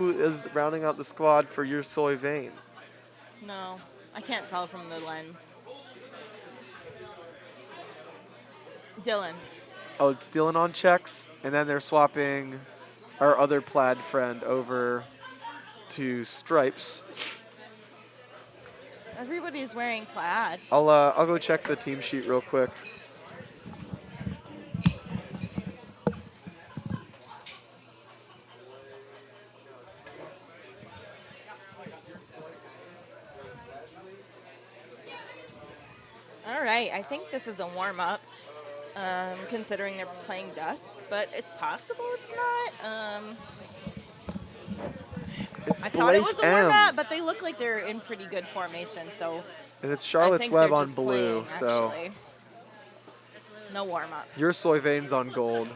Who is rounding out the squad for your Soy Vane? No, I can't tell from the lens. Dylan. Oh, it's Dylan on checks, and then they're swapping our other plaid friend over to stripes. Everybody's wearing plaid. I'll go check the team sheet real quick. All right, I think this is a warm up, considering they're playing dusk, but it's possible it's not. It's I thought it Blake was a warm M, up, but they look like they're in pretty good formation, so and it's I Charlotte's think they're Web on just blue. playing, So actually. No warm up. your Soy Vane's on gold,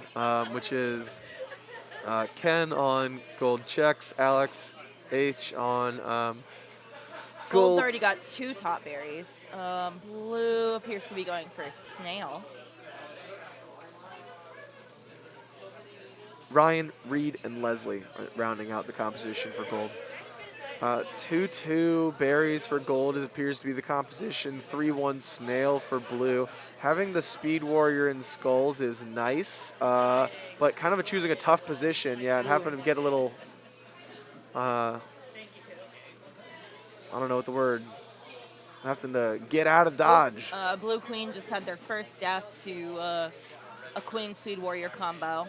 which is Ken on gold checks, Alex H on Gold's gold. already got 2 top berries. Blue appears to be going for snail. Ryan, Reed, and Leslie are rounding out the composition for gold. 2-2 berries for gold appears to be the composition. 3-1 snail for blue. Having the speed warrior in skulls is nice, but kind of choosing a tough position. Yeah, and having to get a little, I don't know what the word, having to get out of dodge. Blue Queen just had their first death to a Queen Speed Warrior combo.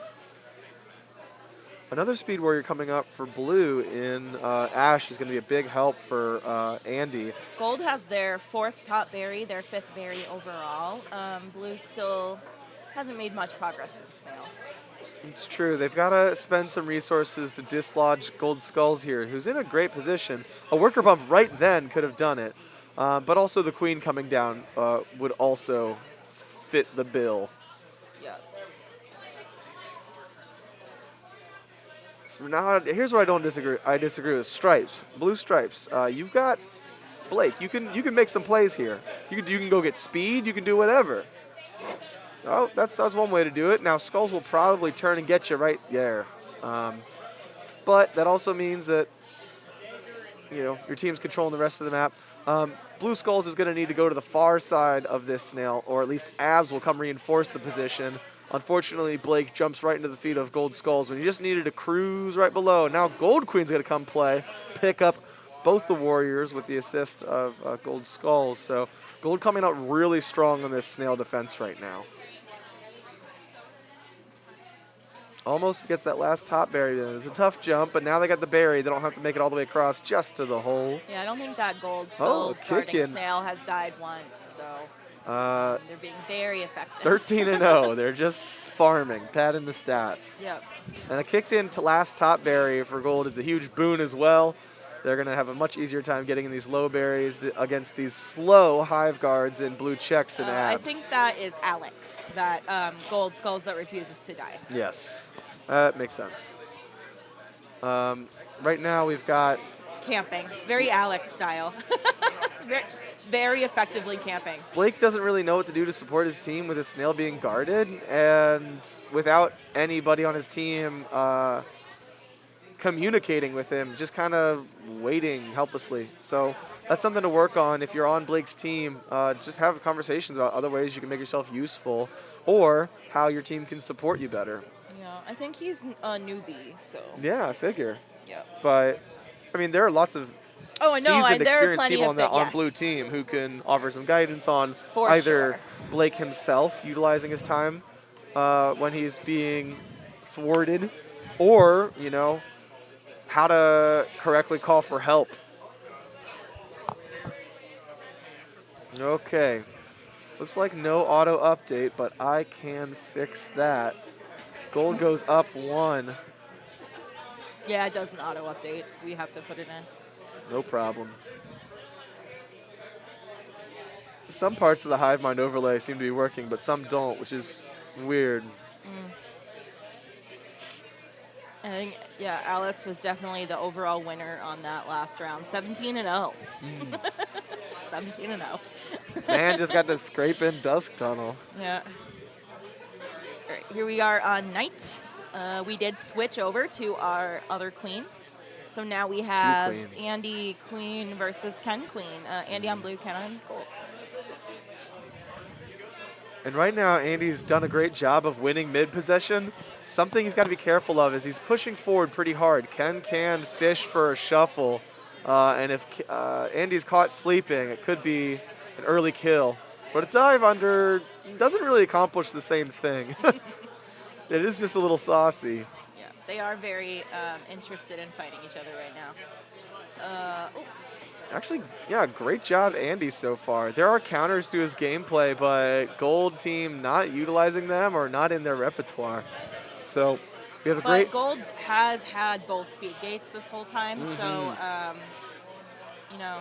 Another speed warrior coming up for blue in Ash is going to be a big help for Andy. Gold has their 4th top berry, their 5th berry overall. Blue still hasn't made much progress with snail. It's true. They've got to spend some resources to dislodge Gold Skulls here, who's in a great position. A worker bump right then could have done it, but also the queen coming down would also fit the bill. Yeah. So now here's where I don't disagree. I disagree with stripes, blue stripes. You've got Blake. You can make some plays here. You can go get speed. You can do whatever. Oh, that's one way to do it. Now skulls will probably turn and get you right there, but that also means that your team's controlling the rest of the map. Blue Skulls is going to need to go to the far side of this snail, or at least Abs will come reinforce the position. Unfortunately, Blake jumps right into the feet of Gold Skulls when he just needed to cruise right below. Now Gold Queen's going to come play, pick up both the Warriors with the assist of Gold Skulls. So Gold coming out really strong on this snail defense right now. Almost gets that last top berry in. It's a tough jump, but now they got the berry. They don't have to make it all the way across just to the hole. Yeah, I don't think that Gold Oh, Skull kick starting in. snail has died once, so they're being very effective. 13-0. They're just farming, padding the stats. Yep. And a kicked in to last top berry for gold is a huge boon as well. They're going to have a much easier time getting in these low berries against these slow hive guards in blue checks and I abs. think that is Alex, that Gold Skulls that refuses to die. Yes, that makes sense. Right now we've got Camping. Very Alex style. very effectively camping. Blake doesn't really know what to do to support his team with his snail being guarded, and without anybody on his team communicating with him, just kind of waiting helplessly. So that's something to work on if you're on Blake's team. Just have conversations about other ways you can make yourself useful or how your team can support you better. Yeah, I think he's a newbie, so. Yeah, I figure. Yeah. But, I mean, there are lots of Oh, I know, seasoned, and there are experienced plenty people of on yes. blue team who can offer some guidance on For either sure. Blake himself utilizing his time when he's being thwarted, or how to correctly call for help. Okay, looks like no auto update, but I can fix that. Gold goes up 1. Yeah, it does an auto update. We have to put it in. No problem. Some parts of the hive mind overlay seem to be working, but some don't, which is weird. I think, yeah, Alex was definitely the overall winner on that last round. 17-0. 17-0. Man just got to scrape in Dusk Tunnel. Yeah. All right, here we are on night. We did switch over to our other queen. So now we have queens. Andy Queen versus Ken Queen. Andy on blue, Ken on gold. And right now, Andy's done a great job of winning mid-possession. Something he's got to be careful of is he's pushing forward pretty hard. Ken can fish for a shuffle, and if Andy's caught sleeping, it could be an early kill. But a dive under doesn't really accomplish the same thing. It is just a little saucy. Yeah, they are very interested in fighting each other right now. Ooh. Actually, yeah, great job, Andy, so far. There are counters to his gameplay, but Gold team not utilizing them or not in their repertoire. So we have a But great. gold has had both speed gates this whole time, so you know.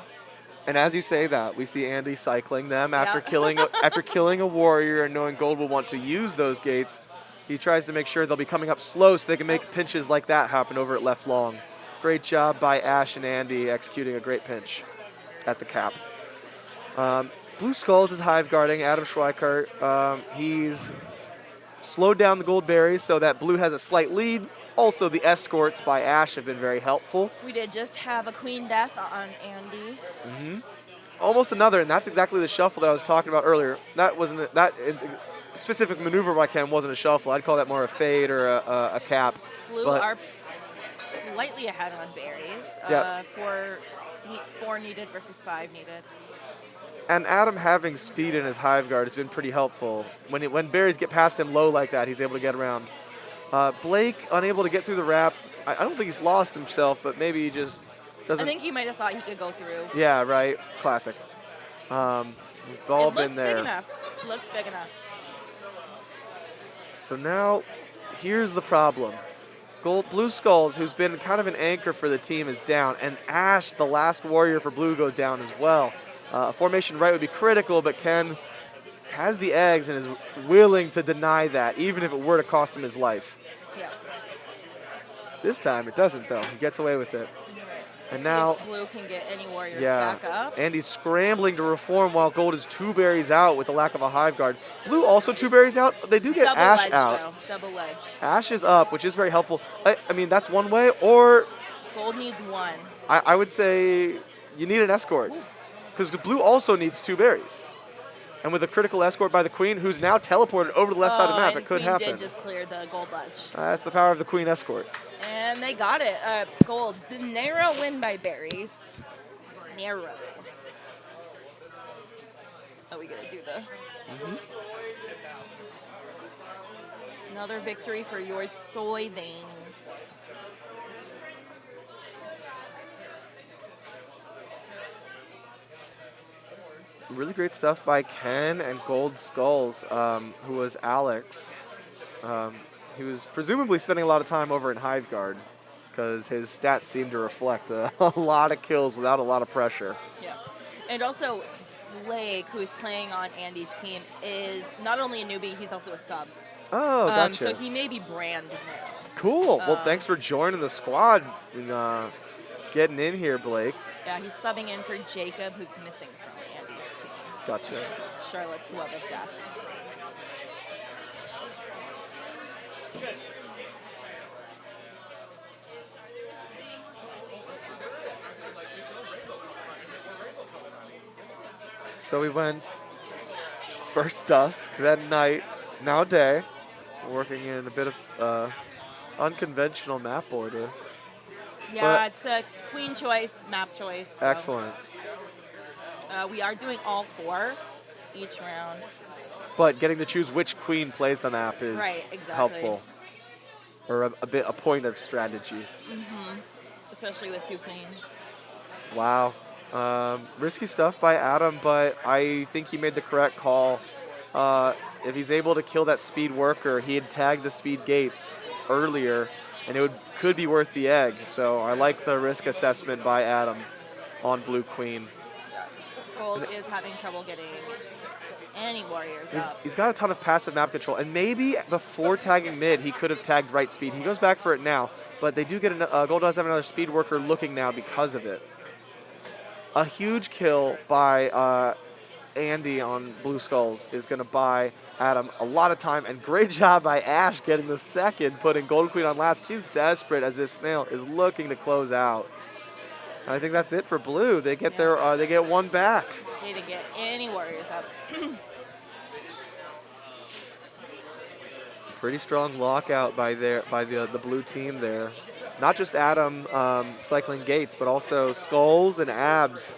And as you say that, we see Andy cycling them after Yeah. after killing a warrior and knowing Gold will want to use those gates. He tries to make sure they'll be coming up slow so they can make pinches like that happen over at left long. Great job by Ash and Andy executing a great pinch at the cap. Blue Skulls is hive guarding Adam Schweikart. He's slowed down the gold berries so that blue has a slight lead. Also, the escorts by Ash have been very helpful. We did just have a queen death on Andy. Almost another, and that's exactly the shuffle that I was talking about earlier. That wasn't that specific maneuver by Ken wasn't a shuffle. I'd call that more a fade or a cap. Blue But- are slightly ahead on berries. Yeah. Four needed versus 5 needed. And Adam having speed in his hive guard has been pretty helpful. When berries get past him low like that, he's able to get around. Blake unable to get through the wrap. I don't think he's lost himself, but maybe he just doesn't. I think he might have thought he could go through. Yeah, right. Classic. We've all It been looks there. big enough. Looks big enough. So now, here's the problem. Blue Skulls, who's been kind of an anchor for the team, is down, and Ash, the last warrior for Blue, go down as well. A formation right would be critical, but Ken has the eggs and is willing to deny that, even if it were to cost him his life. Yeah. This time, it doesn't, though. He gets away with it. And See now, if Blue can get any warriors yeah, back up. Andy's scrambling to reform while Gold is 2 berries out with the lack of a hive guard. Blue also 2 berries out. They do get Double Ash ledge, out. though. Double ledge. Ash is up, which is very helpful. I mean, that's one way, or Gold needs 1. I would say you need an escort, because the blue also needs 2 berries. And with a critical escort by the queen, who's now teleported over to the left side of the map, and it could Queen happen. did just clear the gold ledge. That's the power of the queen escort. And they got it. Gold. The narrow win by berries. Narrow. Are we going to do the... Another victory for your soy vein. Really great stuff by Ken and Gold Skulls, who was Alex. He was presumably spending a lot of time over in Hive Guard because his stats seem to reflect a lot of kills without a lot of pressure. Yeah. And also, Blake, who is playing on Andy's team, is not only a newbie, he's also a sub. Oh, gotcha. So he may be brand new. Cool. Well, thanks for joining the squad and getting in here, Blake. Yeah, he's subbing in for Jacob, who's missing from Andy's team. Gotcha. Charlotte's Web of Death. So we went first dusk, then night, now day. Working in a bit of unconventional map order. Yeah, But- it's a queen choice, map choice. So, Excellent. we are doing all 4 each round. But getting to choose which queen plays the map is Right, exactly. helpful. Or a point of strategy. Especially with 2 queen. Wow. Risky stuff by Adam, but I think he made the correct call. If he's able to kill that speed worker, he had tagged the speed gates earlier, and it could be worth the egg. So I like the risk assessment by Adam on Blue Queen. Gold is having trouble getting any warriors up. He's got a ton of passive map control, and maybe before tagging mid, he could have tagged right speed. He goes back for it now, but they do get Gold does have another speed worker looking now because of it. A huge kill by Andy on Blue Skulls is going to buy Adam a lot of time, and great job by Ash getting the second, putting Gold Queen on last. She's desperate as this snail is looking to close out. And I think that's it for Blue. They get they get one back. They didn't get any warriors up. Pretty strong lockout by the Blue team there. Not just Adam cycling gates, but also Skulls and Abs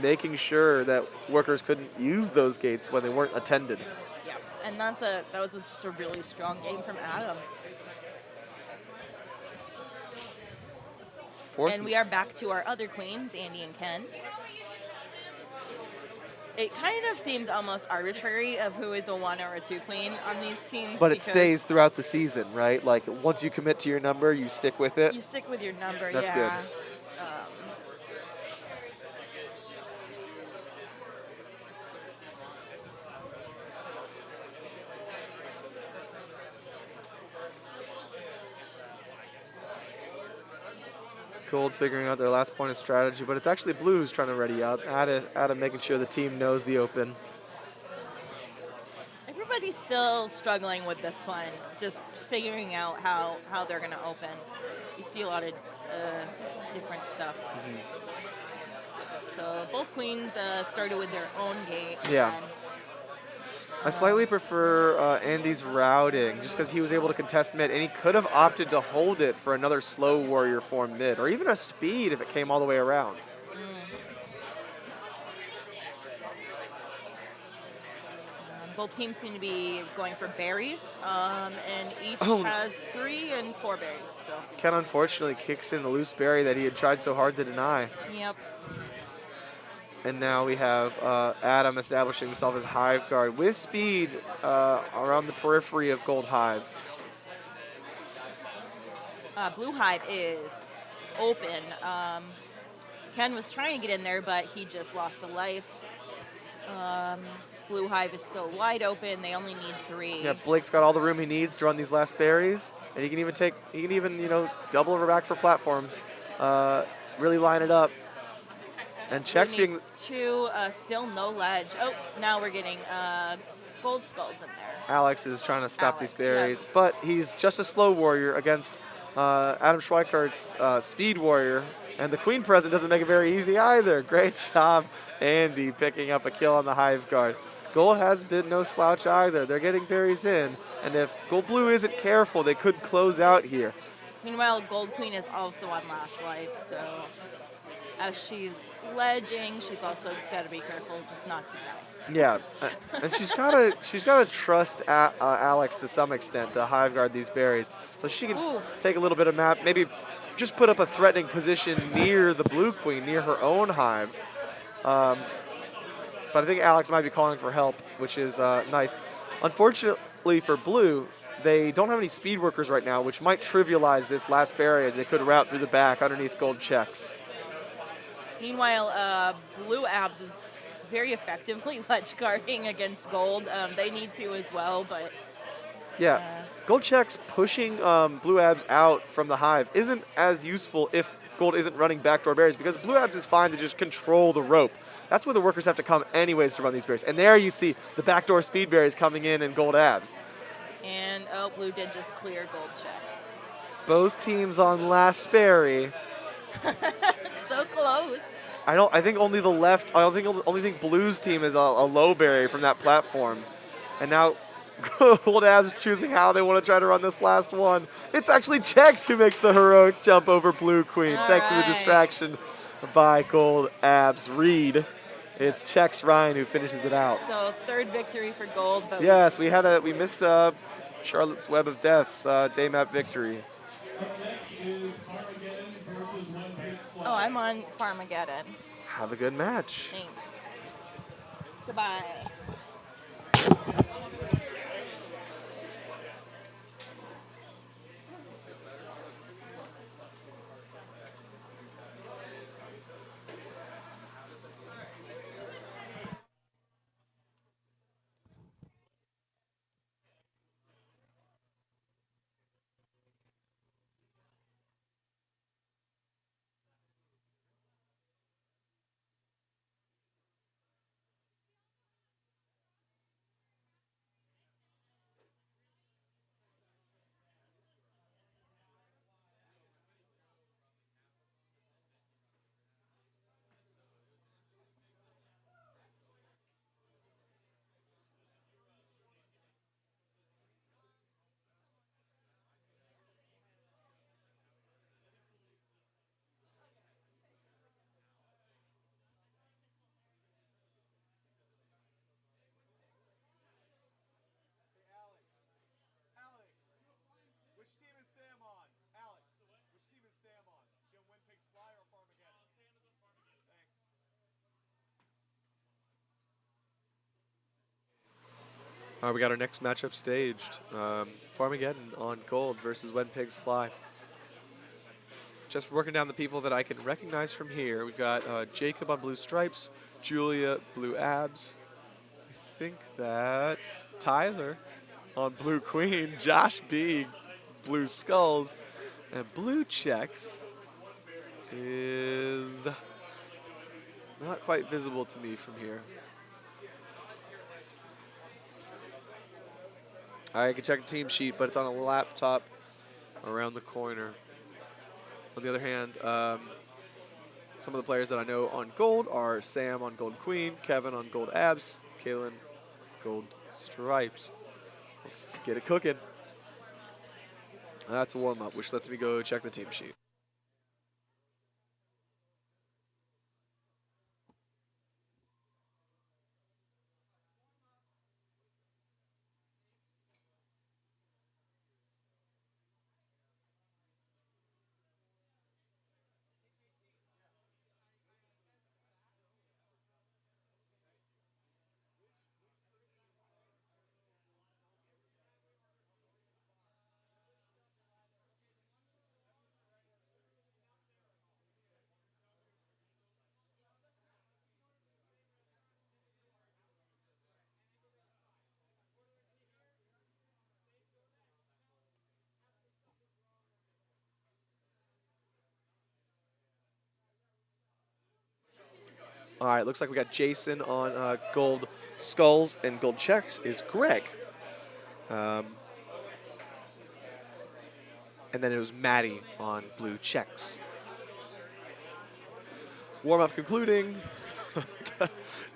making sure that workers couldn't use those gates when they weren't attended. Yeah, and that was just a really strong game from Adam. And we are back to our other queens, Andy and Ken. It kind of seems almost arbitrary of who is a 1 or a 2 queen on these teams. But it stays throughout the season, right? Like, once you commit to your number, you stick with it. You stick with your number, That's yeah. good. Gold figuring out their last point of strategy, but it's actually Blue who's trying to ready up. Adam making sure the team knows the open. Everybody's still struggling with this one, just figuring out how they're going to open. You see a lot of different stuff. So both queens started with their own gate. Yeah. I slightly prefer Andy's routing, just because he was able to contest mid, and he could have opted to hold it for another slow warrior form mid, or even a speed if it came all the way around. Both teams seem to be going for berries, and each has 3 and 4 berries. So. Ken unfortunately kicks in the loose berry that he had tried so hard to deny. Yep. And now we have Adam establishing himself as Hive Guard with speed around the periphery of Gold Hive. Blue Hive is open. Ken was trying to get in there, but he just lost a life. Blue Hive is still wide open. They only need 3. Yeah, Blake's got all the room he needs to run these last berries, and he can even double over back for platform, really line it up. And checks being 2, still no ledge. Oh, now we're getting Gold Skulls in there. Alex is trying to stop these berries, but he's just a slow warrior against Adam Schweikart's speed warrior, and the Queen present doesn't make it very easy either. Great job, Andy, picking up a kill on the Hive Guard. Gold has been no slouch either. They're getting berries in, and if Gold Blue isn't careful, they could close out here. Meanwhile, Gold Queen is also on last life, so as she's ledging, she's also got to be careful just not to die. Yeah, and she's gotta trust Alex to some extent to Hive Guard these berries, so she can take a little bit of map, maybe just put up a threatening position near the Blue Queen, near her own hive. But I think Alex might be calling for help, which is nice. Unfortunately for Blue, they don't have any speed workers right now, which might trivialize this last berry as they could route through the back underneath Gold checks. Meanwhile, Blue Abs is very effectively ledge guarding against Gold. They need to as well, but... Yeah, Gold checks pushing Blue Abs out from the hive isn't as useful if Gold isn't running backdoor berries, because Blue Abs is fine to just control the rope. That's where the workers have to come anyways to run these berries. And there you see the backdoor speed berries coming in Gold Abs. And, Blue did just clear Gold checks. Both teams on last berry. So close. I think only the left. I don't think only think Blue's team is a low berry from that platform, and now Gold Abs choosing how they want to try to run this last one. It's actually Chex who makes the heroic jump over Blue Queen, thanks to the distraction by Gold Abs Reed. It's Chex Ryan who finishes it out. So 3rd victory for Gold. But yes, we missed Charlotte's Web of Death's day map victory. Oh, I'm on Farmageddon. Have a good match. Thanks. Goodbye. We got our next matchup staged. Farmageddon on gold versus When Pigs Fly. Just working down the people that I can recognize from here. We've got Jacob on blue stripes, Julia blue abs. I think that's Tyler on blue queen, Josh B blue skulls, and blue checks is not quite visible to me from here. I can check the team sheet, but it's on a laptop around the corner. On the other hand, some of the players that I know on gold are Sam on gold queen, Kevin on gold abs, Kaylin gold stripes. Let's get it cooking. That's a warm-up, which lets me go check the team sheet. All right, looks like we got Jason on gold skulls, and gold checks is Greg. And then it was Maddie on blue checks. Warm-up concluding.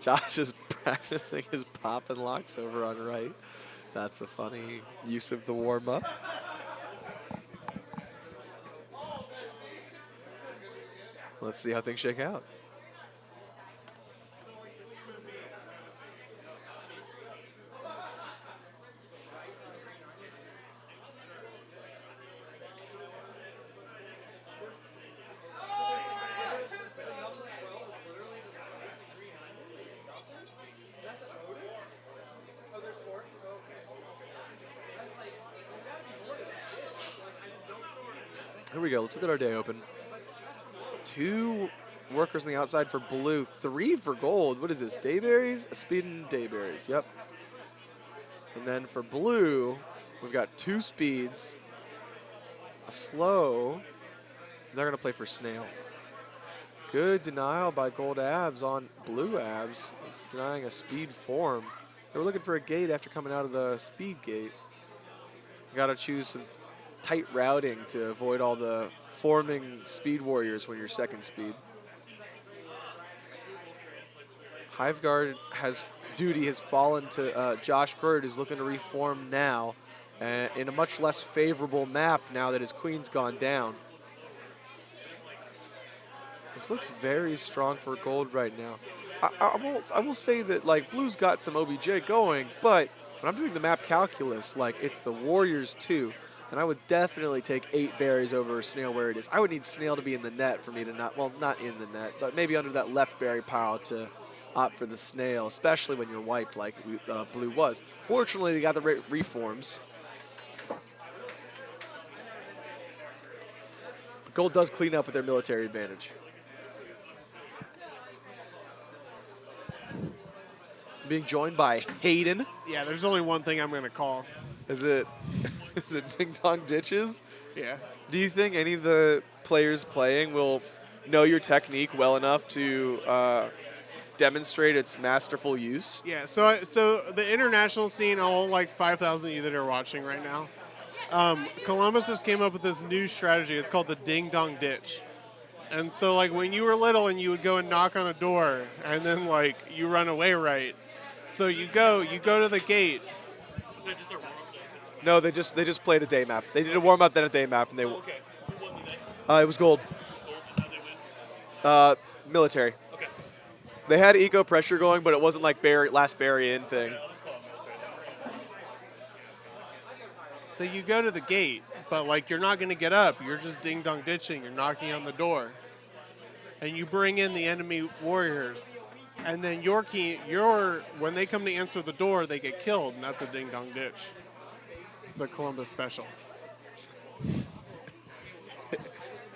Josh is practicing his pop and locks over on right. That's a funny use of the warm-up. Let's see how things shake out. Here we go. Let's look at our day open. 2 workers on the outside for blue, 3 for gold. What is this? Dayberries? A speed and dayberries. Yep. And then for blue, we've got 2 speeds, a slow. They're going to play for snail. Good denial by gold abs on blue abs. It's denying a speed form. They were looking for a gate after coming out of the speed gate. You got to choose some tight routing to avoid all the forming speed warriors when you're second speed. Hiveguard duty has fallen to Josh Bird, who's looking to reform now in a much less favorable map now that his queen's gone down. This looks very strong for gold right now. I will say that like blue's got some OBJ going, but when I'm doing the map calculus, like it's the warriors too. And I would definitely take 8 berries over snail where it is. I would need snail to be in the net for me to not in the net, but maybe under that left berry pile to opt for the snail, especially when you're wiped like blue was. Fortunately, they got the reforms. But gold does clean up with their military advantage. Being joined by Hayden. Yeah, there's only one thing I'm going to call. Is it Ding Dong Ditches? Yeah. Do you think any of the players playing will know your technique well enough to demonstrate its masterful use? Yeah, so the international scene, all like 5,000 of you that are watching right now, Columbus has came up with this new strategy. It's called the Ding Dong Ditch. And so like when you were little and you would go and knock on a door and then like you run away, right? So you go to the gate. So just a warm-up day? No, they just played a day map. They did a warm up, then a day map, and they. Okay. Who won the day? It was gold. Gold? How'd they win? Military. Okay. They had eco pressure going, but it wasn't like last berry in thing. Yeah, let's call it military. So you go to the gate, but like you're not going to get up. You're just ding dong ditching. You're knocking on the door. And you bring in the enemy warriors. and then when they come to answer the door, they get killed, and that's a ding dong ditch. It's the Columbus special.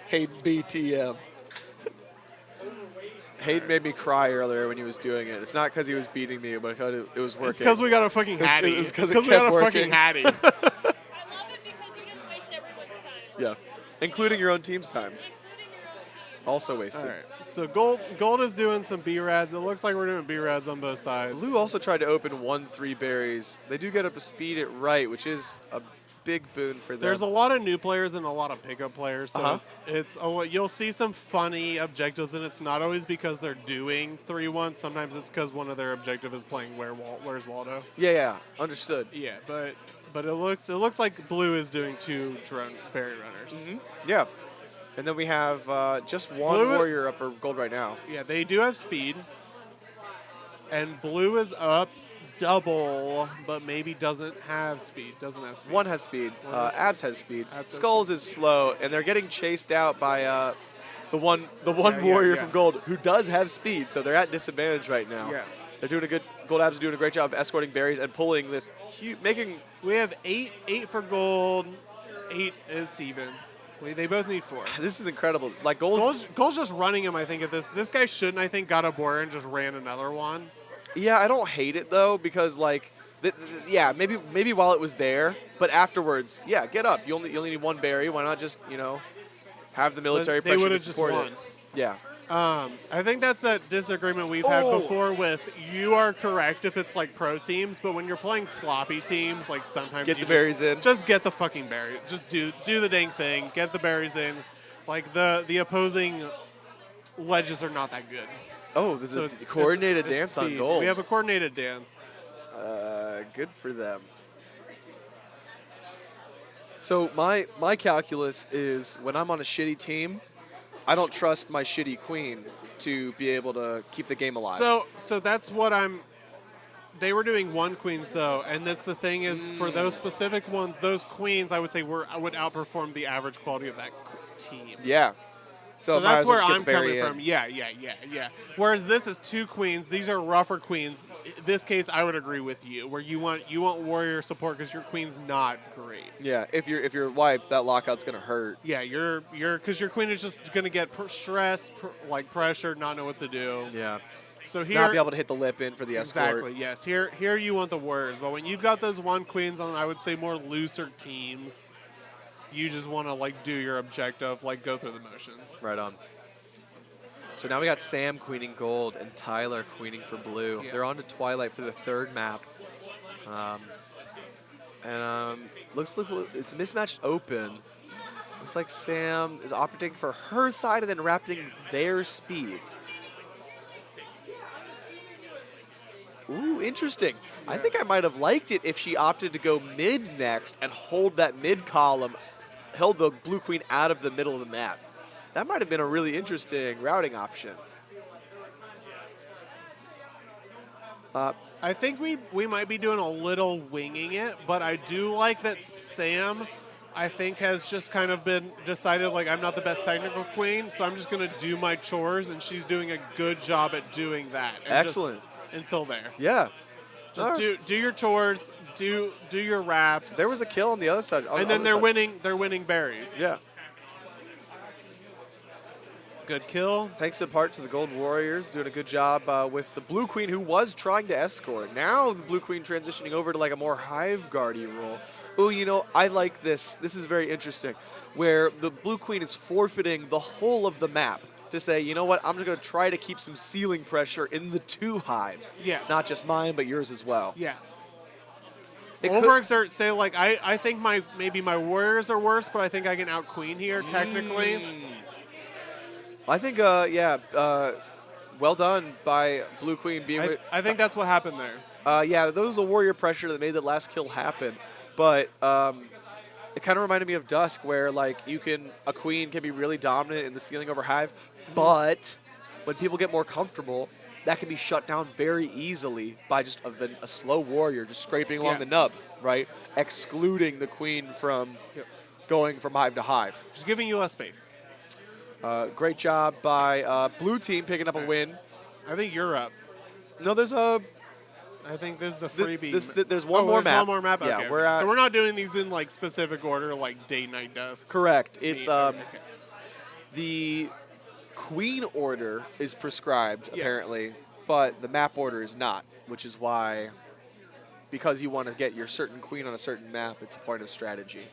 Hayden BTM. Hayden made me cry earlier when he was doing it. It's not because he was beating me, but because it was working. It's because we got a fucking Hattie. It's 'cause it we got kept a fucking working. Hattie. I love it because you just waste everyone's time, Yeah, including your own team's time, including your own team. also wasted. All right. So Gold is doing some B-Rads. It looks like we're doing B-Rads on both sides. Blue also tried to open 1-3 berries. They do get up to speed at right, which is a big boon for them. There's a lot of new players and a lot of pickup players, so Uh-huh. it's you'll see some funny objectives, and it's not always because they're doing 3-1. Sometimes it's because one of their objective is playing Where's Waldo. Yeah, understood. Yeah, but it looks like Blue is doing 2 drone berry runners. Yeah. And then we have just one Blue- warrior up for gold right now. Yeah, they do have speed, and Blue is up double, but maybe doesn't have speed. One has speed. has Abs has speed. Abs has Skulls is slow, and they're getting chased out by the one Yeah, warrior yeah. from gold who does have speed. So they're at disadvantage right now. Yeah. They're doing a good. Gold Abs is doing a great job of escorting berries and pulling this huge, making. We have 8 for gold, 8 is even. They both need 4. This is incredible. Like gold. Gold's just running him, I think, at this. This guy shouldn't, I think, got a board and just ran another one. Yeah, I don't hate it though because like. Yeah, maybe while it was there, but afterwards, yeah, get up. You only need one berry. Why not just have the military They pressure to would've just support won. it? Yeah. I think that's that disagreement we've had Oh. before with you are correct if it's like pro teams, but when you're playing sloppy teams, like sometimes Get you the berries in. Just get the fucking berry. Just do the dang thing. Get the berries in. Like the opposing ledges are not that good. Oh, there's So a it's- coordinated it's dance on speed. gold. We have a coordinated dance. Good for them. So my calculus is when I'm on a shitty team, I don't trust my shitty queen to be able to keep the game alive. So that's what I'm. They were doing 1 queens though, and that's the thing is for those specific ones, those queens I would say would outperform the average quality of that team. yeah. So, So might that's as well where just get I'm the berry coming in. from. Yeah. Whereas this is 2 queens. These are rougher queens. In this case, I would agree with you, where you want warrior support because your queen's not great. Yeah, if you're wiped, that lockout's gonna hurt. Yeah, you're because your queen is just gonna get stressed, like pressured, not know what to do. Yeah. So here, Not be able to hit the lip in for the escort. exactly. Yes, here you want the warriors, but when you've got those 1 queens on, I would say more looser teams, you just want to like do your objective, like go through the motions. Right on. So now we got Sam queening gold and Tyler queening for blue. Yeah. They're on to Twilight for the 3rd map. Looks like it's mismatched open. Looks like Sam is opting for her side and then wrapping their speed. Ooh, interesting. I think I might have liked it if she opted to go mid next and hold that mid column, held the blue queen out of the middle of the map. That might have been a really interesting routing option. I think we might be doing a little winging it, but I do like that Sam, I think, has just kind of been decided, like, I'm not the best technical queen, so I'm just going to do my chores, and she's doing a good job at doing that. And Excellent. just until there. Yeah. Just do your chores, do your wraps, There was a kill on the other side. and then they're winning berries. Yeah. Good kill. Thanks in part to the Gold Warriors doing a good job with the Blue Queen who was trying to escort. Now the Blue Queen transitioning over to like a more Hive Guardy role. Ooh, I like this. This is very interesting. Where the Blue Queen is forfeiting the whole of the map to say, you know what, I'm just going to try to keep some ceiling pressure in the 2 hives. Yeah. Not just mine, but yours as well. Yeah. It could- Overexert, say, like, I think maybe my warriors are worse, but I think I can out queen here, technically. I think, well done by Blue Queen being with. I think that's what happened there. Yeah, that was a warrior pressure that made that last kill happen. But it kind of reminded me of Dusk, where like a queen can be really dominant in the ceiling over hive, but when people get more comfortable, that can be shut down very easily by just a slow warrior just scraping along Yeah. the nub, right? Excluding the queen from going from hive to hive. Just giving you less space. Great job by blue team picking up a win. I think you're up. No, there's a I think this is the Th- freebie. there's one more there's map. one more map. Yeah, Okay, we're okay. at- So we're not doing these in like specific order, like day, night, dusk. correct. It's Okay. the queen order is prescribed Yes. apparently, but the map order is not, which is why, because you want to get your certain queen on a certain map, it's a point of strategy.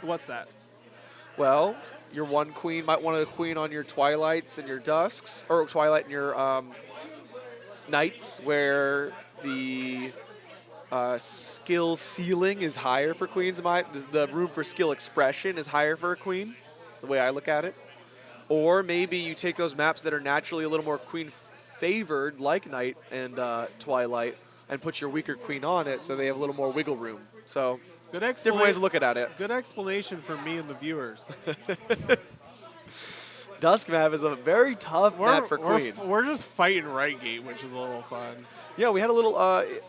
What's that? Well, your one queen might want a queen on your twilights and your dusks, or twilight and your nights, where the skill ceiling is higher for queens. The room for skill expression is higher for a queen, the way I look at it. Or maybe you take those maps that are naturally a little more queen favored, like night and twilight, and put your weaker queen on it, so they have a little more wiggle room. So Good different ways of looking at it. Good explanation for me and the viewers. Dusk map is a very tough map for queen. We're just fighting right gate, which is a little fun. Yeah, we had a little.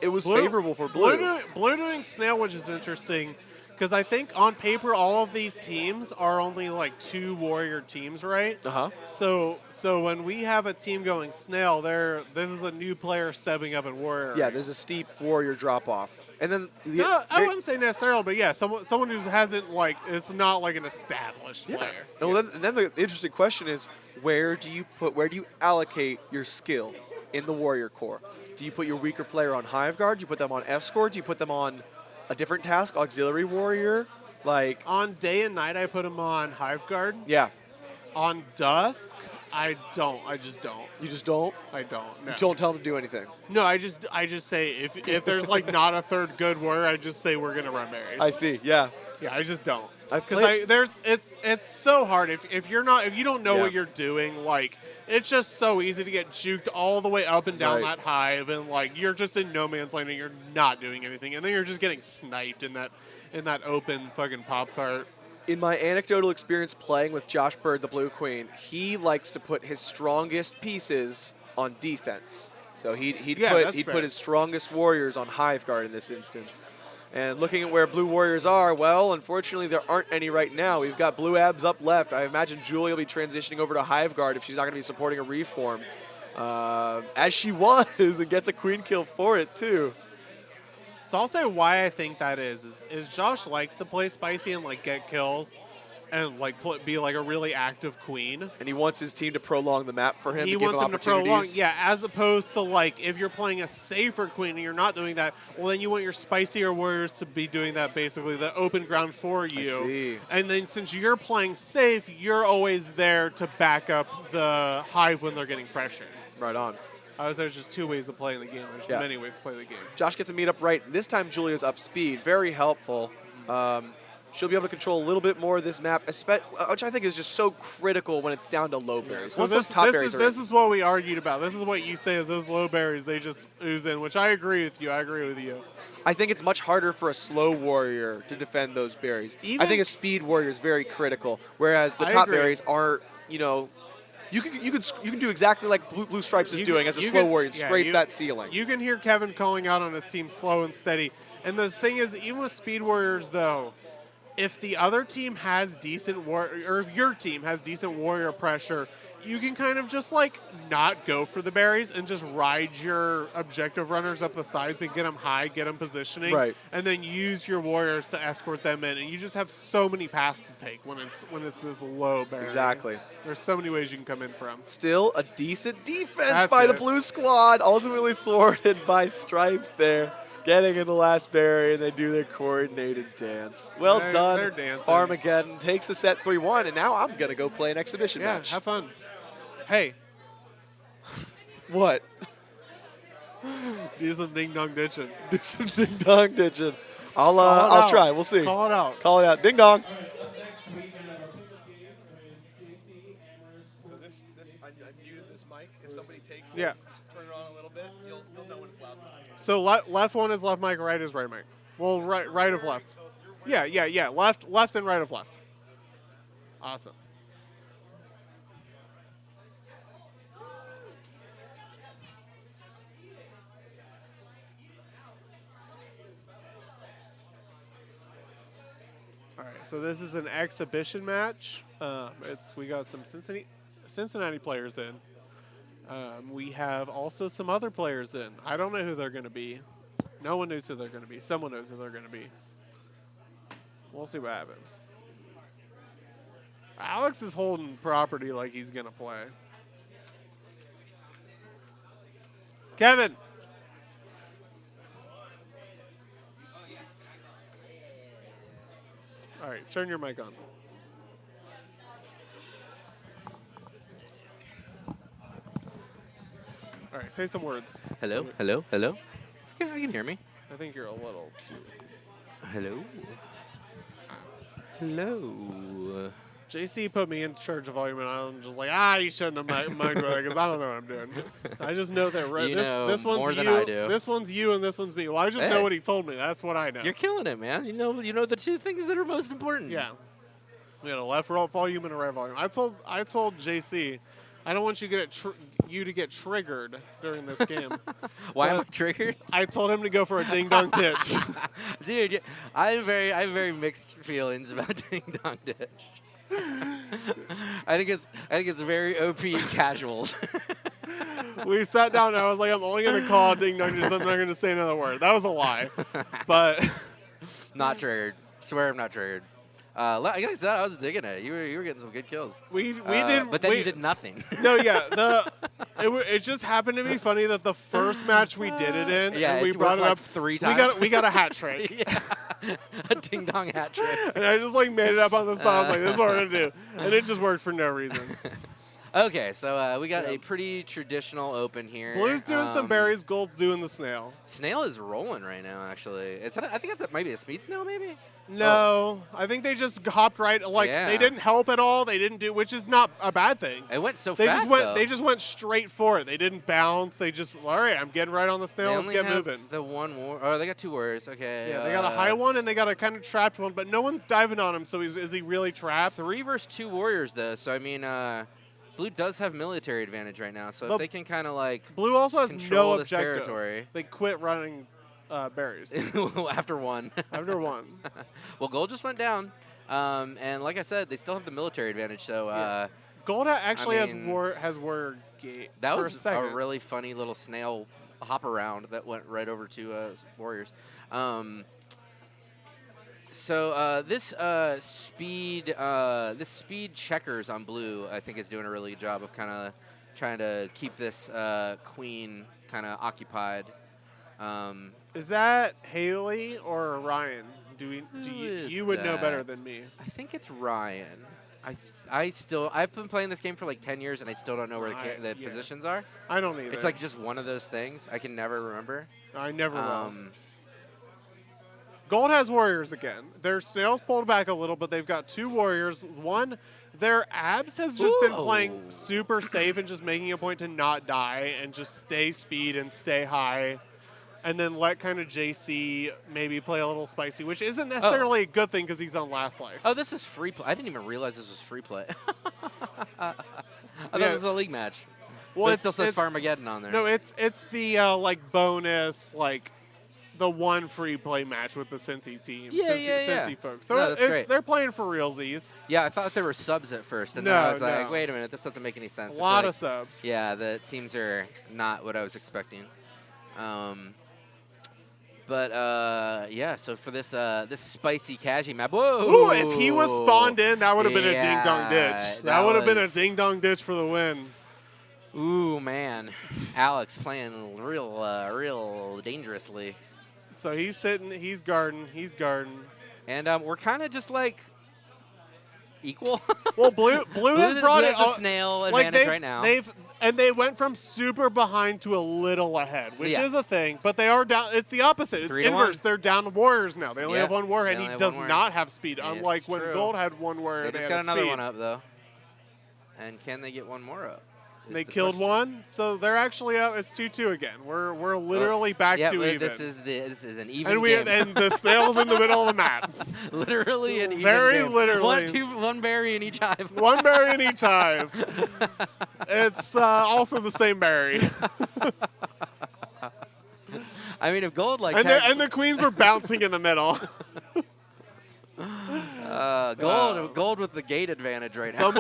It was favorable for blue. Blue doing snail, which is interesting, because I think on paper all of these teams are only like 2 warrior teams, right? Uh huh. So when we have a team going snail, this is a new player stepping up in warrior. Yeah, there's a steep warrior drop off, and then No, I wouldn't say necessarily, but yeah, someone who hasn't like it's not like an established Yeah. player. And then the interesting question is, where do you allocate your skill in the warrior core? Do you put your weaker player on Hive Guard? Do you put them on escort? Do you put them on a different task, auxiliary warrior? Like, On day and night, I put him on Hive Guard. yeah, On dusk, I don't. I just don't. you just don't. I don't. No. You don't tell them to do anything. No, I just say if there's like not a third good warrior, I just say we're gonna run berries. I see. Yeah. Yeah, I just don't. I've Because played- it's so hard if you don't know Yeah. what you're doing, like it's just so easy to get juked all the way up and down Right. that hive, and like you're just in no man's land and you're not doing anything, and then you're just getting sniped in that open fucking Pop Tart. In my anecdotal experience playing with Josh Bird, the Blue Queen, he likes to put his strongest pieces on defense. So he'd Yeah, that's put fair. his strongest warriors on Hive Guard in this instance. And looking at where blue warriors are, well, unfortunately there aren't any right now. We've got blue abs up left. I imagine Julia will be transitioning over to Hive Guard if she's not going to be supporting a reform, as she was, and gets a queen kill for it too. So I'll say why I think that is Josh likes to play spicy and like get kills, and like be like a really active queen. And he wants his team to prolong the map for him. He to give wants him him to prolong, opportunities. yeah, as opposed to like if you're playing a safer queen and you're not doing that, well then you want your spicier warriors to be doing that, basically the open ground for you. see. And then since you're playing safe, you're always there to back up the hive when they're getting pressured. Right on. There's just 2 ways of playing the game. There's Yeah. many ways to play the game. Josh gets a meet up right. This time Julia's up speed. Very helpful. She'll be able to control a little bit more of this map, which I think is just so critical when it's down to low berries. Once those top berries are this in. is what we argued about. This is what you say is those low berries, they just ooze in, which I agree with you. I think it's much harder for a slow warrior to defend those berries. I Even- think a speed warrior is very critical, whereas the I top agree. berries are, you can do exactly like Blue Stripes is You doing can- as a you slow can- warrior and yeah, scrape you- that ceiling. You can hear Kevin calling out on his team slow and steady. And the thing is, even with speed warriors, though, if the other team has decent or if your team has decent warrior pressure, you can kind of just like not go for the berries and just ride your objective runners up the sides and get them high, get them positioning, Right. and then use your warriors to escort them in. And you just have so many paths to take when it's this low berry. Exactly. There's so many ways you can come in from. Still a decent defense That's by the it. blue squad, ultimately thwarted by Stripes there, getting in the last berry, and they do their coordinated dance. Well They're done, dancing. Farmageddon takes the set 3-1, and now I'm going to go play an exhibition Yeah, match. have fun. Hey, What? do some ding dong ditching. Do some ding-dong ditching. I'll Call it out. try. We'll see. Call it out. Call it out. Ding-dong. I muted this mic. If somebody takes it, Yeah. turn it on a little bit, you'll know when it's loud. So left one is left mic, right is right mic. Well, right of left. Yeah. Left and right of left. Awesome. All right, so this is an exhibition match. We got some Cincinnati players in, We have also some other players in. I don't know who they're going to be. No one knows who they're going to be. Someone knows who they're going to be. We'll see what happens. Alex is holding property like he's going to play. Kevin. All right, turn your mic on. All right, say some words. Hello, hello, hello. You can hear me. I think you're a little too. Hello. Hello. JC put me in charge of volume, and I'm just like, you shouldn't have mic'd because I don't know what I'm doing. I just know that You know this one's more you, than I do. this one's you, and this one's me. Well, I just know Hey. what he told me. That's what I know. You're killing it, man. You know the two things that are most important. Yeah. We had a left volume and a right volume. I told JC, I don't want you to get triggered during this game. Why am I But- triggered? I told him to go for a ding dong ditch. Dude, I have very mixed feelings about Ding Dong Ditch. I think it's very OP casuals. We sat down and I was like, I'm only gonna call ding dong ditch. I'm not gonna say another word. That was a lie. But Not triggered. Swear I'm not triggered. Like I said, I was digging it. You were getting some good kills. we did. But then we, you did nothing. No, yeah. It just happened to be funny that the first match we did it in, Yeah, and we it brought worked it like up 3 We times. got a hat trick, Yeah. A ding dong hat trick. and I just like made it up on the spot. I was like, "This is what we're gonna do," and it just worked for no reason. Okay, so we got Yeah. a pretty traditional open here. Blue's doing some berries, Gold's doing the snail. Snail is rolling right now. Actually, I think it's maybe a speed snail, maybe. No, I think they just hopped right. Like Yeah. they didn't help at all. They didn't do, which is not a bad thing. It went so They fast. just went. though. They just went straight for it. They didn't bounce. They just, all right, I'm getting right on the They snail. Let's only get have moving. the one war. Oh, they got 2 warriors. Okay. Yeah, they got a high one and they got a kind of trapped one, but no one's diving on him. So is he really trapped? 3 versus 2 warriors though. So I mean, Blue does have military advantage right now. So Well, if they can kind of like Blue also has control no this objective. territory. They quit running berries after 1. after one. Well, gold just went down, and like I said, they still have the military advantage. So Yeah. Gold actually mean, has warrior gate. that for was a second. really funny little snail hop around that went right over to warriors. So this speed checkers on Blue, I think, is doing a really good job of kind of trying to keep this queen kind of occupied. Is that Haley or Ryan? Who You is would know better that? than me. I think it's Ryan. I've been playing this game for like 10 years and I still don't know where the Yeah. positions are. I don't either. It's like just one of those things I can never remember. I never will. Um, Gold has warriors again. Their snails pulled back a little, but they've got 2 warriors. One, their abs has just been playing Whoa. super safe and just making a point to not die and just stay speed and stay high. And then let kind of JC maybe play a little spicy, which isn't necessarily a good thing because he's on last life. oh, this is free play. I didn't even realize this was free play. I thought Yeah. this was a league match. Well, But it still says it's- Farmageddon on there. No, it's the like bonus, like the one free play match with the Cincy team. Yeah, Cincy, yeah, yeah. Cincy folks. So No, that's great. they're playing for realsies. Yeah, I thought there were subs at first, and then I No, was like, no. wait a minute, this doesn't make any sense. A I feel lot like- of subs. Yeah, the teams are not what I was expecting. But yeah, so for this this spicy Kaji map, whoa! Ooh, if he was spawned in, that would have been a ding dong Yeah, ditch. That that would have been a was- ding dong ditch for the win. Ooh man, Alex playing real dangerously, So he's sitting, he's guarding, and we're kind of just like equal. Well, blue has brought it has a all- snail like advantage right now. They went from super behind to a little ahead, which Yeah. is a thing. But they are down. It's the opposite. It's 3 to 1. inverse. They're down to warriors now. They only Yeah, have 1 warrior, they and he only have does 1 warrior. not have speed. It's Unlike when true. Gold had 1 warrior, They just had got a another speed. one up though, and can they get 1 more up? is They the killed question. 1, so they're actually up. It's 2-2 again. We're literally back Yeah, to but even. this is an even and game. and the snail's in the middle of the map. Literally an even Very game. literally. One berry in each hive. 1 berry in each hive. It's also the same berry. I mean, if gold like And the queens were bouncing in the middle. Gold with the gate advantage right It's now.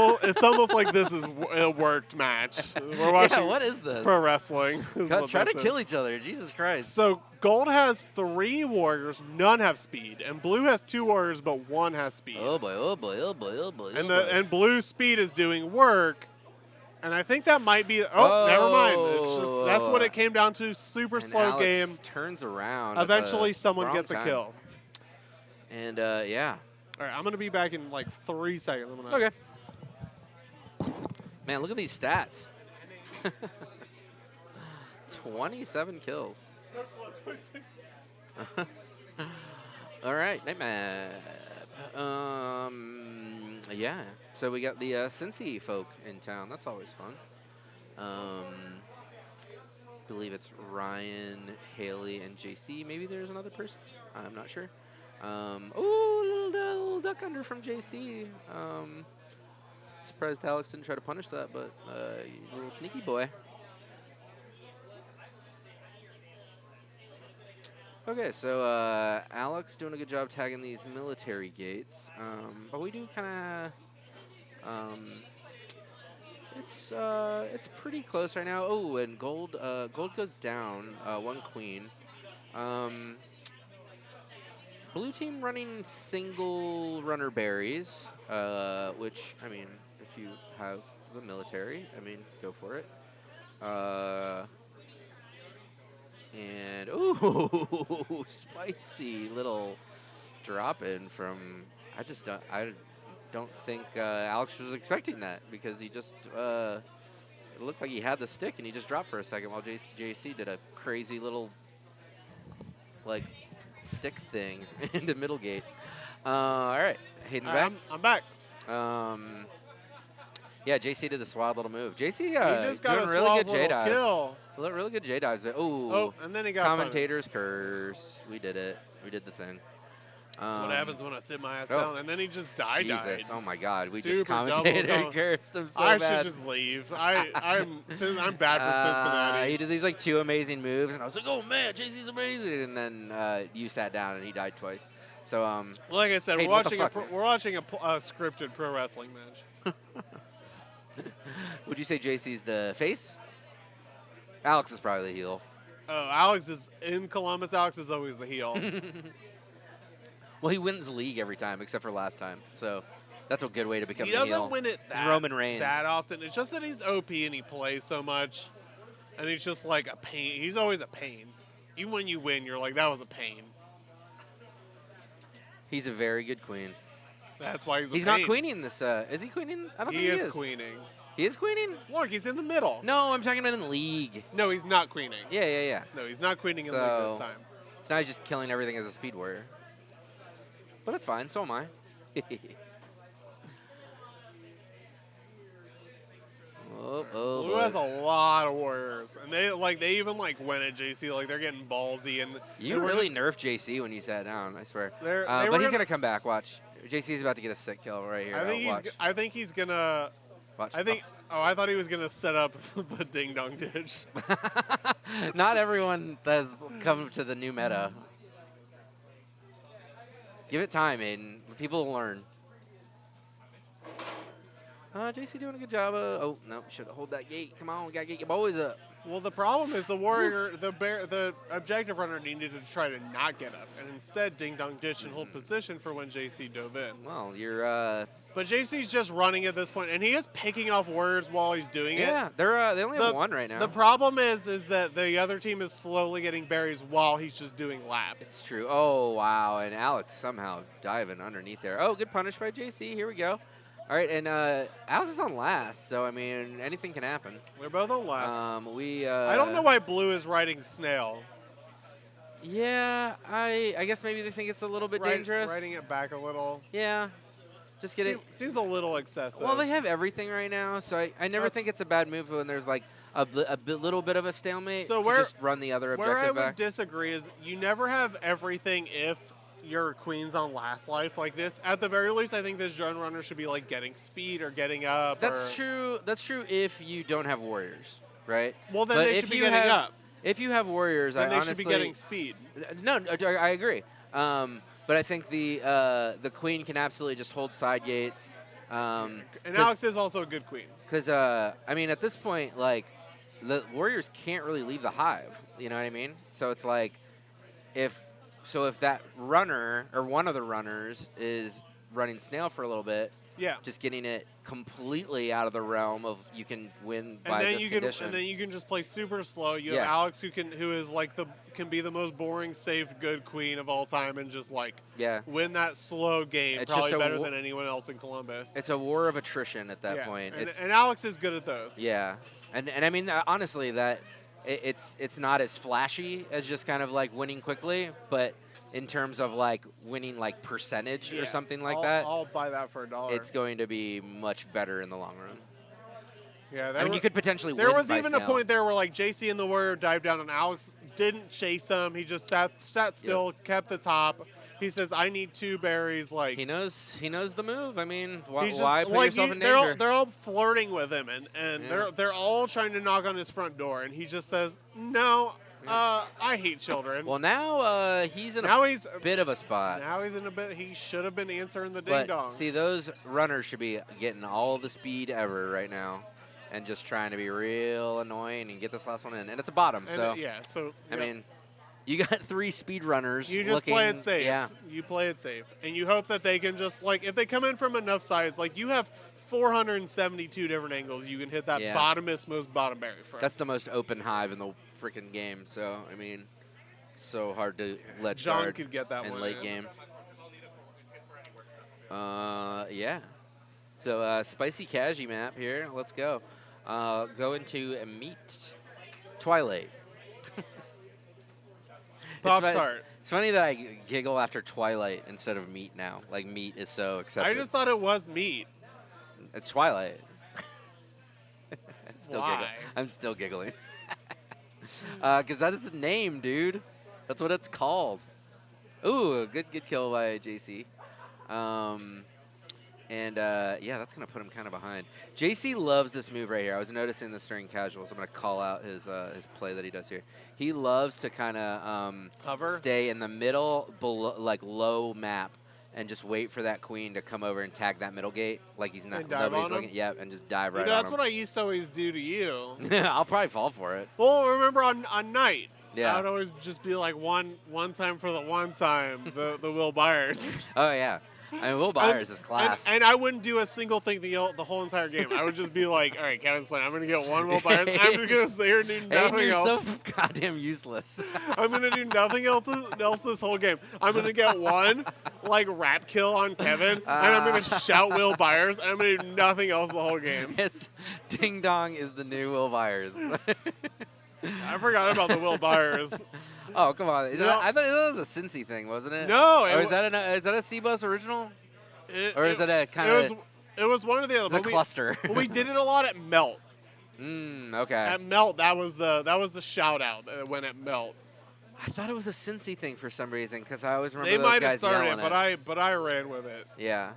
almost like this is a worked match. We're watching Yeah, what is this? pro wrestling. is what Try to this kill is. each other. Jesus Christ. So gold has 3 warriors, none have speed, and blue has 2 warriors, but 1 has speed. Oh boy, oh boy, oh boy, oh boy. and oh boy. and blue speed is doing work, and I think that might be. Oh, never mind. It's just that's what it came down to. Super And slow Alex game. turns around. at Eventually, the someone wrong gets a time. kill. And yeah. All right, I'm gonna be back in like 3 seconds. I'm gonna- Okay. Man, look at these stats. 27 kills. So close. 26. All right, night map. Yeah. So we got the Cincy folk in town. That's always fun. Believe it's Ryan, Haley, and JC. Maybe there's another person. I'm not sure. Ooh, little duck under from JC. Surprised Alex didn't try to punish that, but you little sneaky boy. Okay, so Alex doing a good job tagging these military gates, but we do kind of, it's pretty close right now. Oh, and gold goes down 1 queen. Blue team running single runner berries, which I mean, if you have the military, I mean, go for it. And ooh, spicy little drop in from. I don't think Alex was expecting that because he just it looked like he had the stick and he just dropped for a second while JC did a crazy little like stick thing in the middle gate. All right, Hayden's back. I'm back. Yeah, JC did this wild little move. JC He just got doing a really suave good little J dive. kill. Really good J dives. Ooh. Oh, and then he got punished. Commentator's curse. We did it. We did the thing. That's what happens when I sit my ass oh. down, and then he just died. Jesus. Oh my God. We Super just double commentator count. cursed him so I bad. should just leave. I'm bad for Cincinnati. He did these like 2 amazing moves, and I was like, "Oh man, JC's amazing!" And then you sat down, and he died twice. So Like I said, Hey, we're what the watching fuck, man? we're watching a scripted pro wrestling match. would you say JC's the face? Alex is probably the heel. Oh, Alex is in Columbus. Alex is always the heel. Well, he wins the league every time except for last time. So that's a good way to become He the heel. doesn't win it It's Roman Reigns. that often. It's just that he's OP and he plays so much, and he's just like a pain. He's always a pain. Even when you win, you're like, that was a pain. He's a very good queen. That's why he's a He's pain. not queening this. Is he queening? I don't He think he is is. queening. He is queening? Look, he's in the middle. No, I'm talking about in the league. No, he's not queening. Yeah. No, he's not queening in league So- this time. So now he's just killing everything as a speed warrior. But that's fine. So am I. Oh, Blue boy. has a lot of warriors, and they even went at JC, like they're getting ballsy, and You and we're really just- nerfed JC when you sat down, I swear. They're- they But were he's gonna- going to come back. Watch. JC's about to get a sick kill right here. Watch. I think he's gonna. Watch. I think. Oh, I thought he was gonna set up the ding dong ditch. Not everyone has come to the new meta. Give it time, Aiden. People will learn. JC doing a good job. Oh, no. Should hold that gate. Come on. We got to get your boys up. Well, the problem is the warrior, the objective runner needed to try to not get up, and instead ding dong ditch and hold position for when JC dove in. Well, you're... But JC's just running at this point, and he is picking off warriors while he's doing yeah, it. they only have 1 right now. The problem is that the other team is slowly getting berries while he's just doing laps. It's true. Oh, wow. And Alex somehow diving underneath there. Oh, good punish by JC. Here we go. All right, and Alex is on last, so, I mean, anything can happen. They're both on last. I don't know why Blue is riding Snail. Yeah, I guess maybe they think it's a little bit dangerous. Riding it back a little. Yeah. Just get it. Seems a little excessive. Well, they have everything right now, so I never That's- think it's a bad move when there's like a little bit of a stalemate So to where- just run the other Where I objective would back. disagree is you never have everything if your queen's on last life like this. At the very least, I think this drone runner should be like getting speed or getting up. That's or, true. That's true if you don't have warriors, right? Well, then But they if should be you getting have, up. If you have warriors, Then I they honestly should be getting speed. No, I agree. But I think the queen can absolutely just hold side gates. And Alex is also a good queen. Because I mean, at this point, like the Warriors can't really leave the hive. You know what I mean? So it's like if that runner or one of the runners is running snail for a little bit, Yeah. just getting it completely out of the realm of you can win by And then this you condition. can just play super slow. You Yeah. have Alex who is like can be the most boring, safe, good queen of all time and just like Yeah. win that slow game It's probably just a better wa- than anyone else in Columbus. It's a war of attrition at that Yeah. point. And Alex is good at those. Yeah, and I mean honestly that it's not as flashy as just kind of like winning quickly, but in terms of like winning like percentage or Yeah. something like I'll- that, I'll buy that for $1. it's going to be much better in the long run. Yeah, I mean, you could potentially There win was by even a snail. point there where like JC and the Warrior dived down and Alex didn't chase him. He just sat still, kept the top. He says, "I need 2 berries." Like He knows the move. I mean, why, he's just why put like yourself in they're danger? they're all flirting with him and Yeah. they're all trying to knock on his front door and he just says, "No, I hate children." Well, now he's in now a he's bit of a spot. in a bit. He should have been answering the ding But dong. see, those runners should be getting all the speed ever right now, and just trying to be real annoying and get this last one in. And it's a bottom, And, so yeah, so I yeah. mean, you got 3 speed runners. You just looking, play it safe. Yeah, You play it safe. And you hope that they can just, like, if they come in from enough sides, like, you have 472 different angles you can hit that Yeah. bottomest, most bottom berry from. that's the most open hive in the freaking game. So I mean, so hard to let John guard could get that in one late in. game. Yeah. So spicy Kaji map here. Let's go. Go into a meat Twilight. Pop-Tart. It's funny that I giggle after Twilight instead of meat now. Like meat is so accepted. I just thought it was meat. It's Twilight. Still Why? giggling. I'm still giggling. Because that's its name, dude. That's what it's called. Ooh, good kill by JC. Yeah, that's going to put him kind of behind. JC loves this move right here. I was noticing this during casuals. I'm going to call out his play that he does here. He loves to kind of Hover? stay in the middle, below, like low map, and just wait for that queen to come over and tag that middle gate. Like he's not, And dive nobody's on him? looking. Yep, and just dive right That's on what I used to always do to you. him. I'll probably fall for it. Well, remember on night? Yeah. I would always just be like one time for the one time, the Will Byers. Oh, yeah. I mean, Will Byers is class. And I wouldn't do a single thing the whole entire game. I would just be like, all right, Kevin's playing. I'm going to get one Will Byers. I'm just going to sit here and do Aiden, nothing you're else. so goddamn useless. I'm going to do nothing else this whole game. I'm going to get one, like, rat kill on Kevin, and I'm going to shout Will Byers, and I'm going to do nothing else the whole game. It's Ding Dong is the new Will Byers. I forgot about the Will Byers. Oh, come on. No. I thought that was a Cincy thing, wasn't it? No, Or it is that a C-Bus original? It, Or is it a kind of It was one of the other. a cluster? But we did it a lot at Melt. Okay. At Melt, that was the shout out that went at Melt. I thought it was a Cincy thing for some reason because I always remember They those might have guys started yelling it, but I ran with it. Yeah.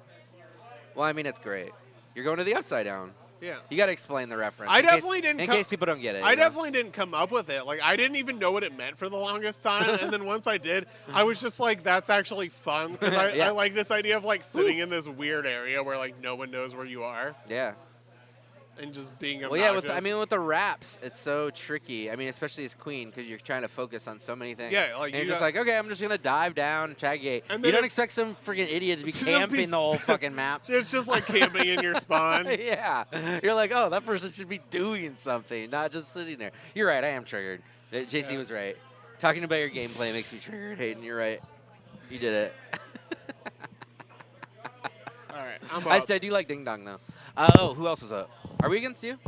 Well, I mean, it's great. You're going to the upside down. Yeah. You got to explain the reference. I in case- definitely didn't In co- case people don't get it. I you know? definitely didn't come up with it. Like, I didn't even know what it meant for the longest time. And then once I did, I was just like, that's actually fun. Because Yeah. I like this idea of, like, sitting in this weird area where, like, no one knows where you are Yeah. and just being Well, obnoxious. yeah. With the raps, it's so tricky. I mean, especially as queen, because you're trying to focus on so many things. Yeah, like, and you you're just got- like, okay, I'm just gonna dive down, tag gate. And You then don't it- expect some freaking idiot to be To just be camping the whole s- fucking map. It's just like camping in your spawn. Yeah, you're like, oh, that person should be doing something, not just sitting there. You're right. I am triggered. JC Yeah. was right. Talking about your gameplay makes me triggered, Hayden. You're right. You did it. All right, I'm I up. do like Ding Dong though. Oh, who else is up? Are we against you?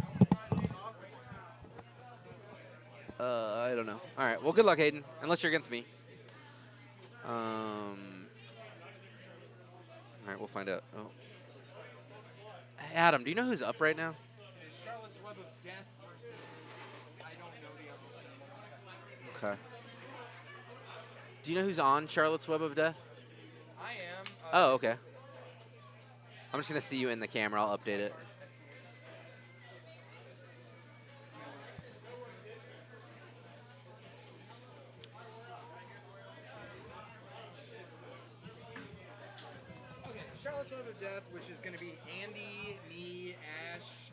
I don't know. All right. Well, good luck, Hayden. Unless you're against me. All right, we'll find out. Oh. Hey, Adam, do you know who's up right now? Charlotte's Web of Death versus I don't know the other two. Okay. Do you know who's on Charlotte's Web of Death? I am. Oh, okay. I'm just gonna see you in the camera. I'll update it. Charlotte's Web of Death, which is going to be Andy, me, Ash,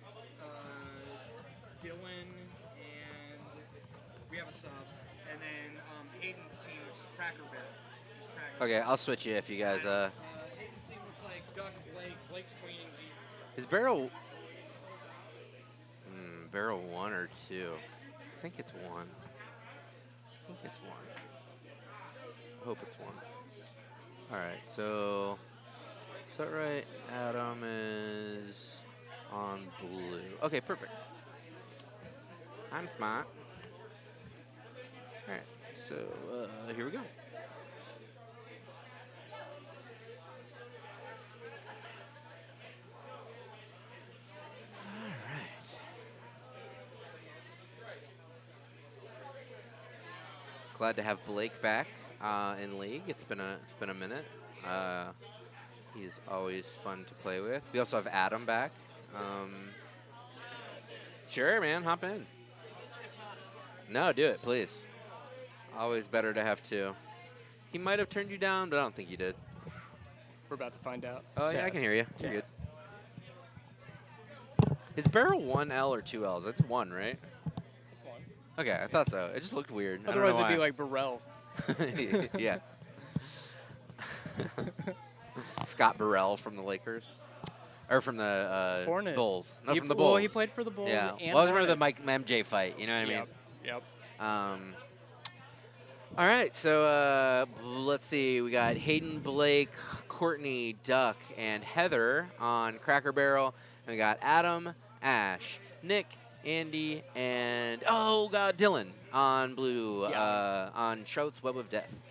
Dylan, and we have a sub. And then Hayden's team, which is Cracker Barrel. Just Cracker Okay, I'll switch you if you guys. Hayden's team looks like Duck, Blake, Blake's Queening Jesus. Is barrel? Barrel 1 or 2? I think it's 1. I think it's 1. I hope it's 1. All right, so is that right? Adam is on blue. Okay, perfect. I'm smart. All right, so here we go. Glad to have Blake back in league. It's been a minute. He's always fun to play with. We also have Adam back. Sure, man, hop in. No, do it, please. Always better to have two. He might have turned you down, but I don't think he did. We're about to find out. Oh yeah, I can hear you. You're good. Test. Is barrel 1L or 2Ls? That's 1, right? That's one. Okay, I thought so. It just looked weird. I don't Otherwise, know it'd be why. like Burrell. Yeah. Scott Burrell from the Lakers, or from the Hornets. Bulls. No, He- from the Bulls. Well, he played for the Bulls. Yeah. And Well, I was remember the Hornets. Mike MJ fight. You know what I mean? Yep. All right, so let's see. We got Hayden, Blake, Courtney, Duck, and Heather on Cracker Barrel. And we got Adam, Ash, Nick, Andy, and Dylan on blue on Charlotte's Web of Death.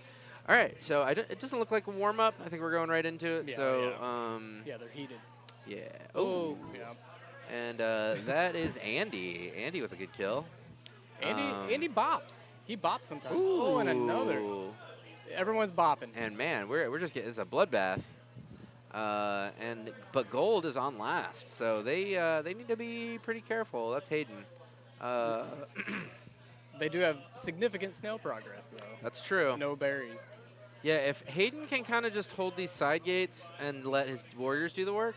All right, so it doesn't look like a warm up. I think we're going right into it. Yeah, so Yeah, they're heated. yeah. Oh, Yeah. and that is Andy. Andy with a good kill. Andy bops. He bops sometimes. Oh, and another. Ooh. Everyone's bopping. And man, we're just getting, it's a bloodbath. But gold is on last, so they need to be pretty careful. That's Hayden. They do have significant snail progress, though. That's true. No berries. Yeah, if Hayden can kind of just hold these side gates and let his warriors do the work,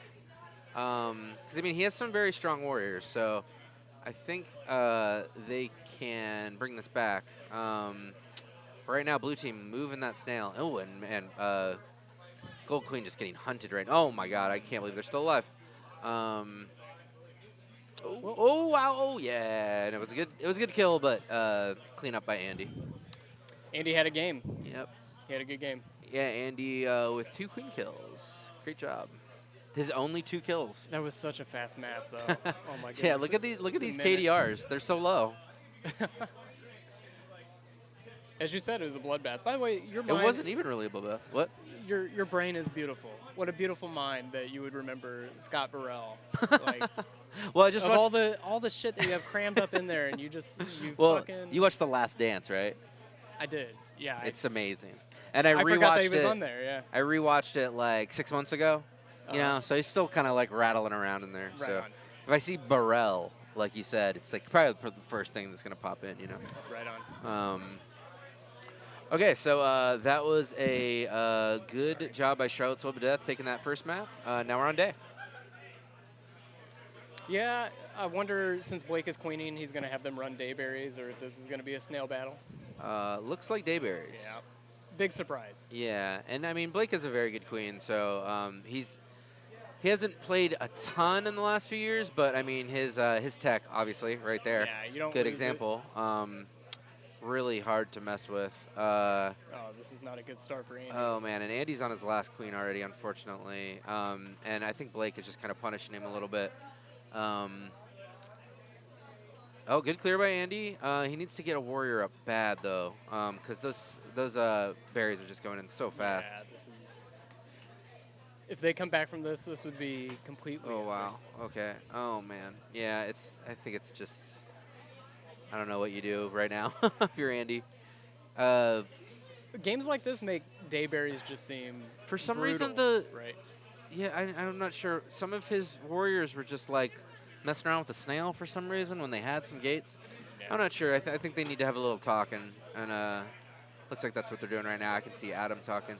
because I mean he has some very strong warriors, so I think they can bring this back. Right now, blue team moving that snail. Oh, and Gold Queen just getting hunted right now. Oh my God, I can't believe they're still alive. Oh wow! Oh yeah, and it was a good kill, but clean up by Andy. Andy had a game. Yep. He had a good game. Yeah, Andy with 2 queen kills. Great job. His only 2 kills. That was such a fast map, though. Oh my goodness. Yeah, look at these Minute. KDRs. They're so low. As you said, it was a bloodbath. By the way, your mind, It wasn't even really a bloodbath. What? your brain is beautiful. What a beautiful mind that you would remember Scott Burrell. Like, Well, I just of watched. all the shit that you have crammed up in there, and you Well, fucking. you watched The Last Dance, right? I did. Yeah. It's amazing. And I I rewatched forgot that he was it. on there. Yeah. I rewatched it like 6 months ago. You know, so he's still kind of like rattling around in there. Right so on. if I see Burrell, like you said, it's like probably the first thing that's gonna pop in. You know. Right on. Okay, so that was a good job by Charlotte's Web of Death taking that first map. Now we're on day. Yeah, I wonder, since Blake is queening, he's going to have them run dayberries, or if this is going to be a snail battle. Looks like Dayberries. Yeah. Big surprise. Yeah, and I mean Blake is a very good queen, so he hasn't played a ton in the last few years, but I mean his tech obviously right there. Yeah, you don't good lose it. example. Really hard to mess with. Oh, this is not a good start for Andy. Oh man, and Andy's on his last queen already, unfortunately. And I think Blake is just kind of punishing him a little bit. Oh, good clear by Andy. He needs to get a warrior up bad though, because those berries are just going in so fast. Yeah, this is. If they come back from this would be completely. Oh wow. Okay. Oh man. Yeah. I think it's just. I don't know what you do right now if you're Andy. Games like this make dayberries just seem. For some brutal, reason, right. Yeah, I'm not sure. Some of his warriors were just like messing around with the snail for some reason when they had some gates. Yeah. I'm not sure. I think they need to have a little talk, and looks like that's what they're doing right now. I can see Adam talking.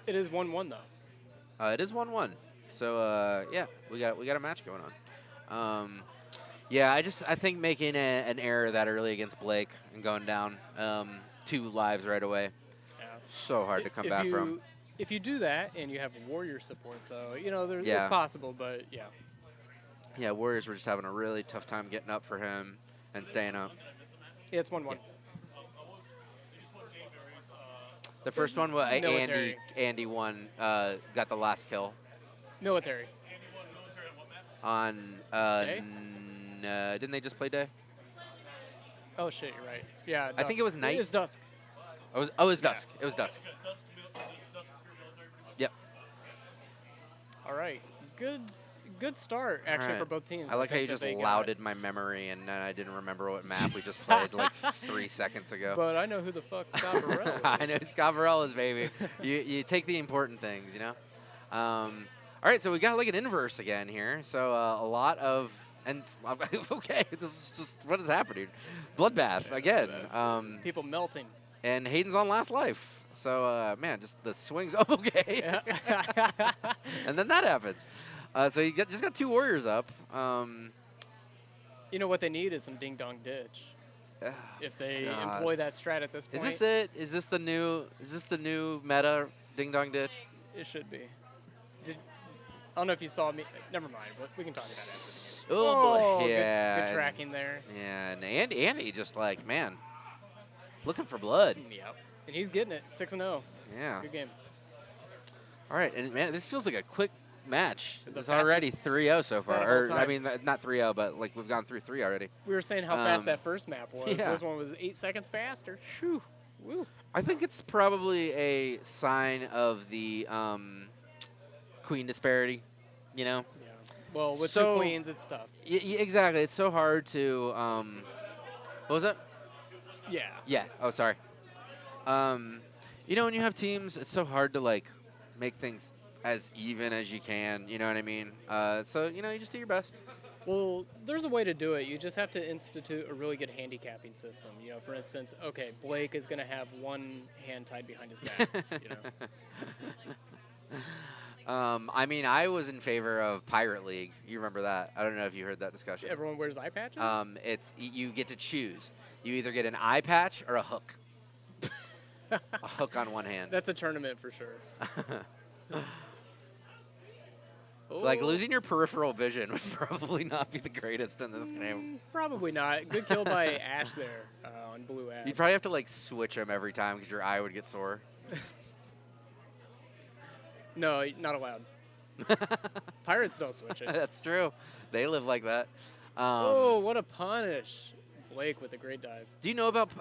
It is 1-1 though. It is 1-1. So yeah, we got a match going on. Yeah, I think making an error that early against Blake and going down 2 lives right away, Yeah. so hard to come back from. If you do that and you have warrior support, though, it's Yeah. possible. But yeah, Yeah, Warriors were just having a really tough time getting up for him and staying up. it's 1-1. The first one was Military. Andy won, got the last kill Military. on. Day? Didn't they just play day? Oh shit, you're right. Yeah. I think it was night. It was dusk. It was dusk. It was dusk. Yep. All right. Good start actually Alright. for both teams. I like how think you that just they got- lauded my memory and I didn't remember what map we just played like 3 seconds ago. But I know who the fuck Scott Burrell is. I know Scott Varela is, baby. you take the important things, you know? All right, so we got like an inverse again here. So a lot of, and okay, this is just what is happening. Bloodbath again. People melting. And Hayden's on last life. So, man, just the swings. Oh, okay. And then that happens. So you just got 2 warriors up. You know what they need is some ding dong ditch. If they God. employ that strat at this Is point, this it? Is this the new meta ding dong ditch? it should be. I don't know if you saw me. Never mind. But we can talk about that after the game. Oh, boy. good- Yeah. Good and- tracking there. Yeah, and Andy just like, man, looking for blood. Yep. And he's getting it. 6-0. Yeah. Good game. All right, and man, this feels like a quick match. The It's already fastest 3-0 so set of far. all Or, I time. mean, not 3-0, but like we've gone through 3 already. We were saying how fast Um, that first map was. yeah. This one was 8 seconds faster. Whew. Woo. I think it's probably a sign of the queen disparity, you know? Yeah. Well, with So- 2 queens, it's tough. Exactly. It's so hard to. What was it? Yeah. Yeah. Oh, sorry. You know, when you have teams, it's so hard to like make things as even as you can. You know what I mean? So you just do your best. Well, there's a way to do it. You just have to institute a really good handicapping system. For instance, okay, Blake is going to have one hand tied behind his back. I mean, I was in favor of Pirate League. You remember that? I don't know if you heard that discussion. Everyone wears eye patches? You get to choose. You either get an eye patch or a hook. A hook on one hand. That's a tournament for sure. Like Oh, losing your peripheral vision would probably not be the greatest in this game. Probably not. Good kill by Ash there on Blue Ash. You'd probably have to like switch them every time because your eye would get sore. No, not allowed. Pirates don't switch it. That's true. They live like that. Oh, what a punish. Blake with a great dive. Do you know about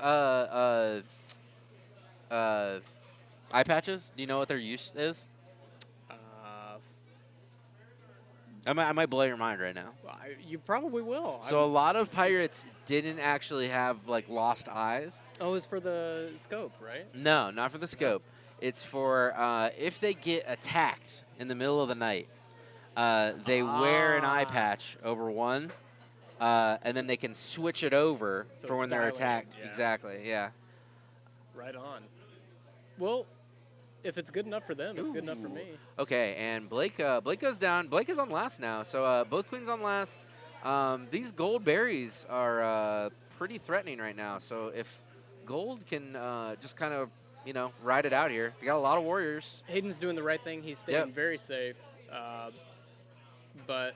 eye patches? Do you know what their use is? I might blow your mind right now. You probably will. So a lot of pirates didn't actually have like lost eyes. Oh, it's for the scope, right? No, not for the scope. It's for if they get attacked in the middle of the night, they wear an eye patch over one, and then they can switch it over So for it's when they're dialing, attacked. yeah. Exactly, yeah. Right on. Well, if it's good enough for them, it's good enough for me. Okay, and Blake goes down. Blake is on last now, so both queens on last. These gold berries are pretty threatening right now. So if gold can just kind of ride it out here, they got a lot of warriors. Hayden's doing the right thing. He's staying Yep. very safe. But,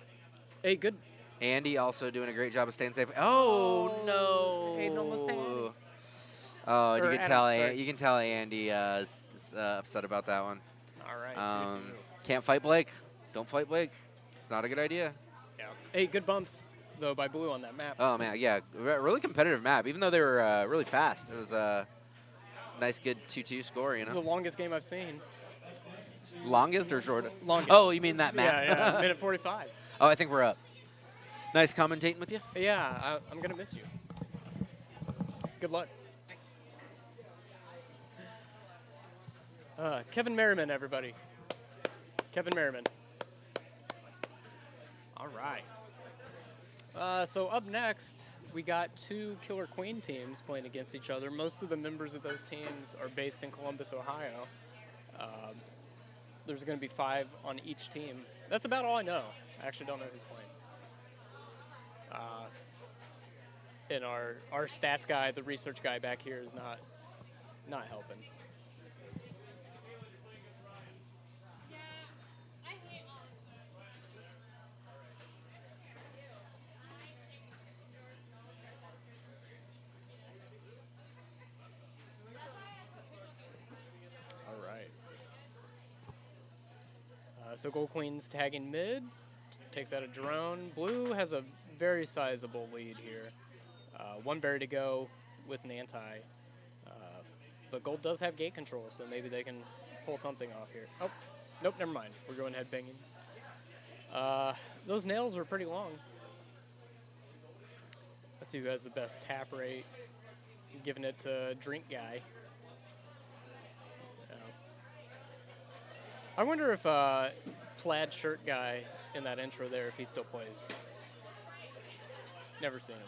hey, good. Andy also doing a great job of staying safe. Oh, Oh, no! Hayden almost had it. Oh, Or you can Adam, tell. sorry. You can tell Andy is upset about that one. All right. 2-2. Can't fight Blake. Don't fight Blake. It's not a good idea. Yeah. Hey, good bumps, though, by Blue on that map. Oh man, yeah, really competitive map. Even though they were really fast, it was a nice, good 2-2 score. The longest game I've seen. Longest or shortest? Longest. Oh, you mean that map? Yeah, minute 45. Oh, I think we're up. Nice commentating with you. Yeah, I'm going to miss you. Good luck. Kevin Merriman, everybody. Kevin Merriman. All right. So up next, we got 2 Killer Queen teams playing against each other. Most of the members of those teams are based in Columbus, Ohio. there's going to be 5 on each team. That's about all I know. I actually don't know who's playing. And our stats guy, the research guy back here, is not helping. I hate all this stuff. All right. So Gold Queen's tagging mid, takes out a drone. Blue has a very sizable lead here. 1 berry to go with an anti. But Gold does have gate control, so maybe they can pull something off here. Oh, nope, never mind. We're going headbanging. Those nails were pretty long. Let's see who has the best tap rate. I'm giving it to Drink Guy. I wonder if plaid shirt guy in that intro there, if he still plays. Never seen him.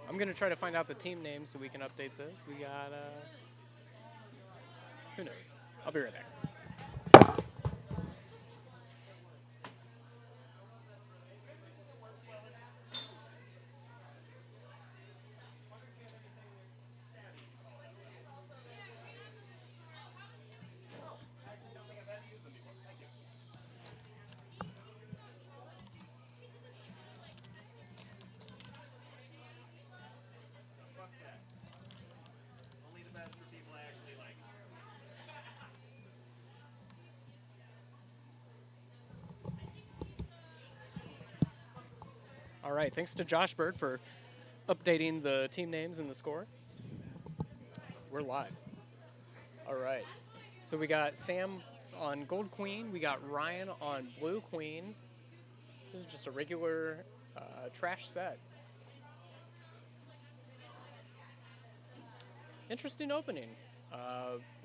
I'm going to try to find out the team name so we can update this. We got, who knows? I'll be right back. Only the best for people I actually like. All right, thanks to Josh Bird for updating the team names and the score. We're live. All right, so we got Sam on Gold Queen. We got Ryan on Blue Queen. This is just a regular trash set. Interesting opening.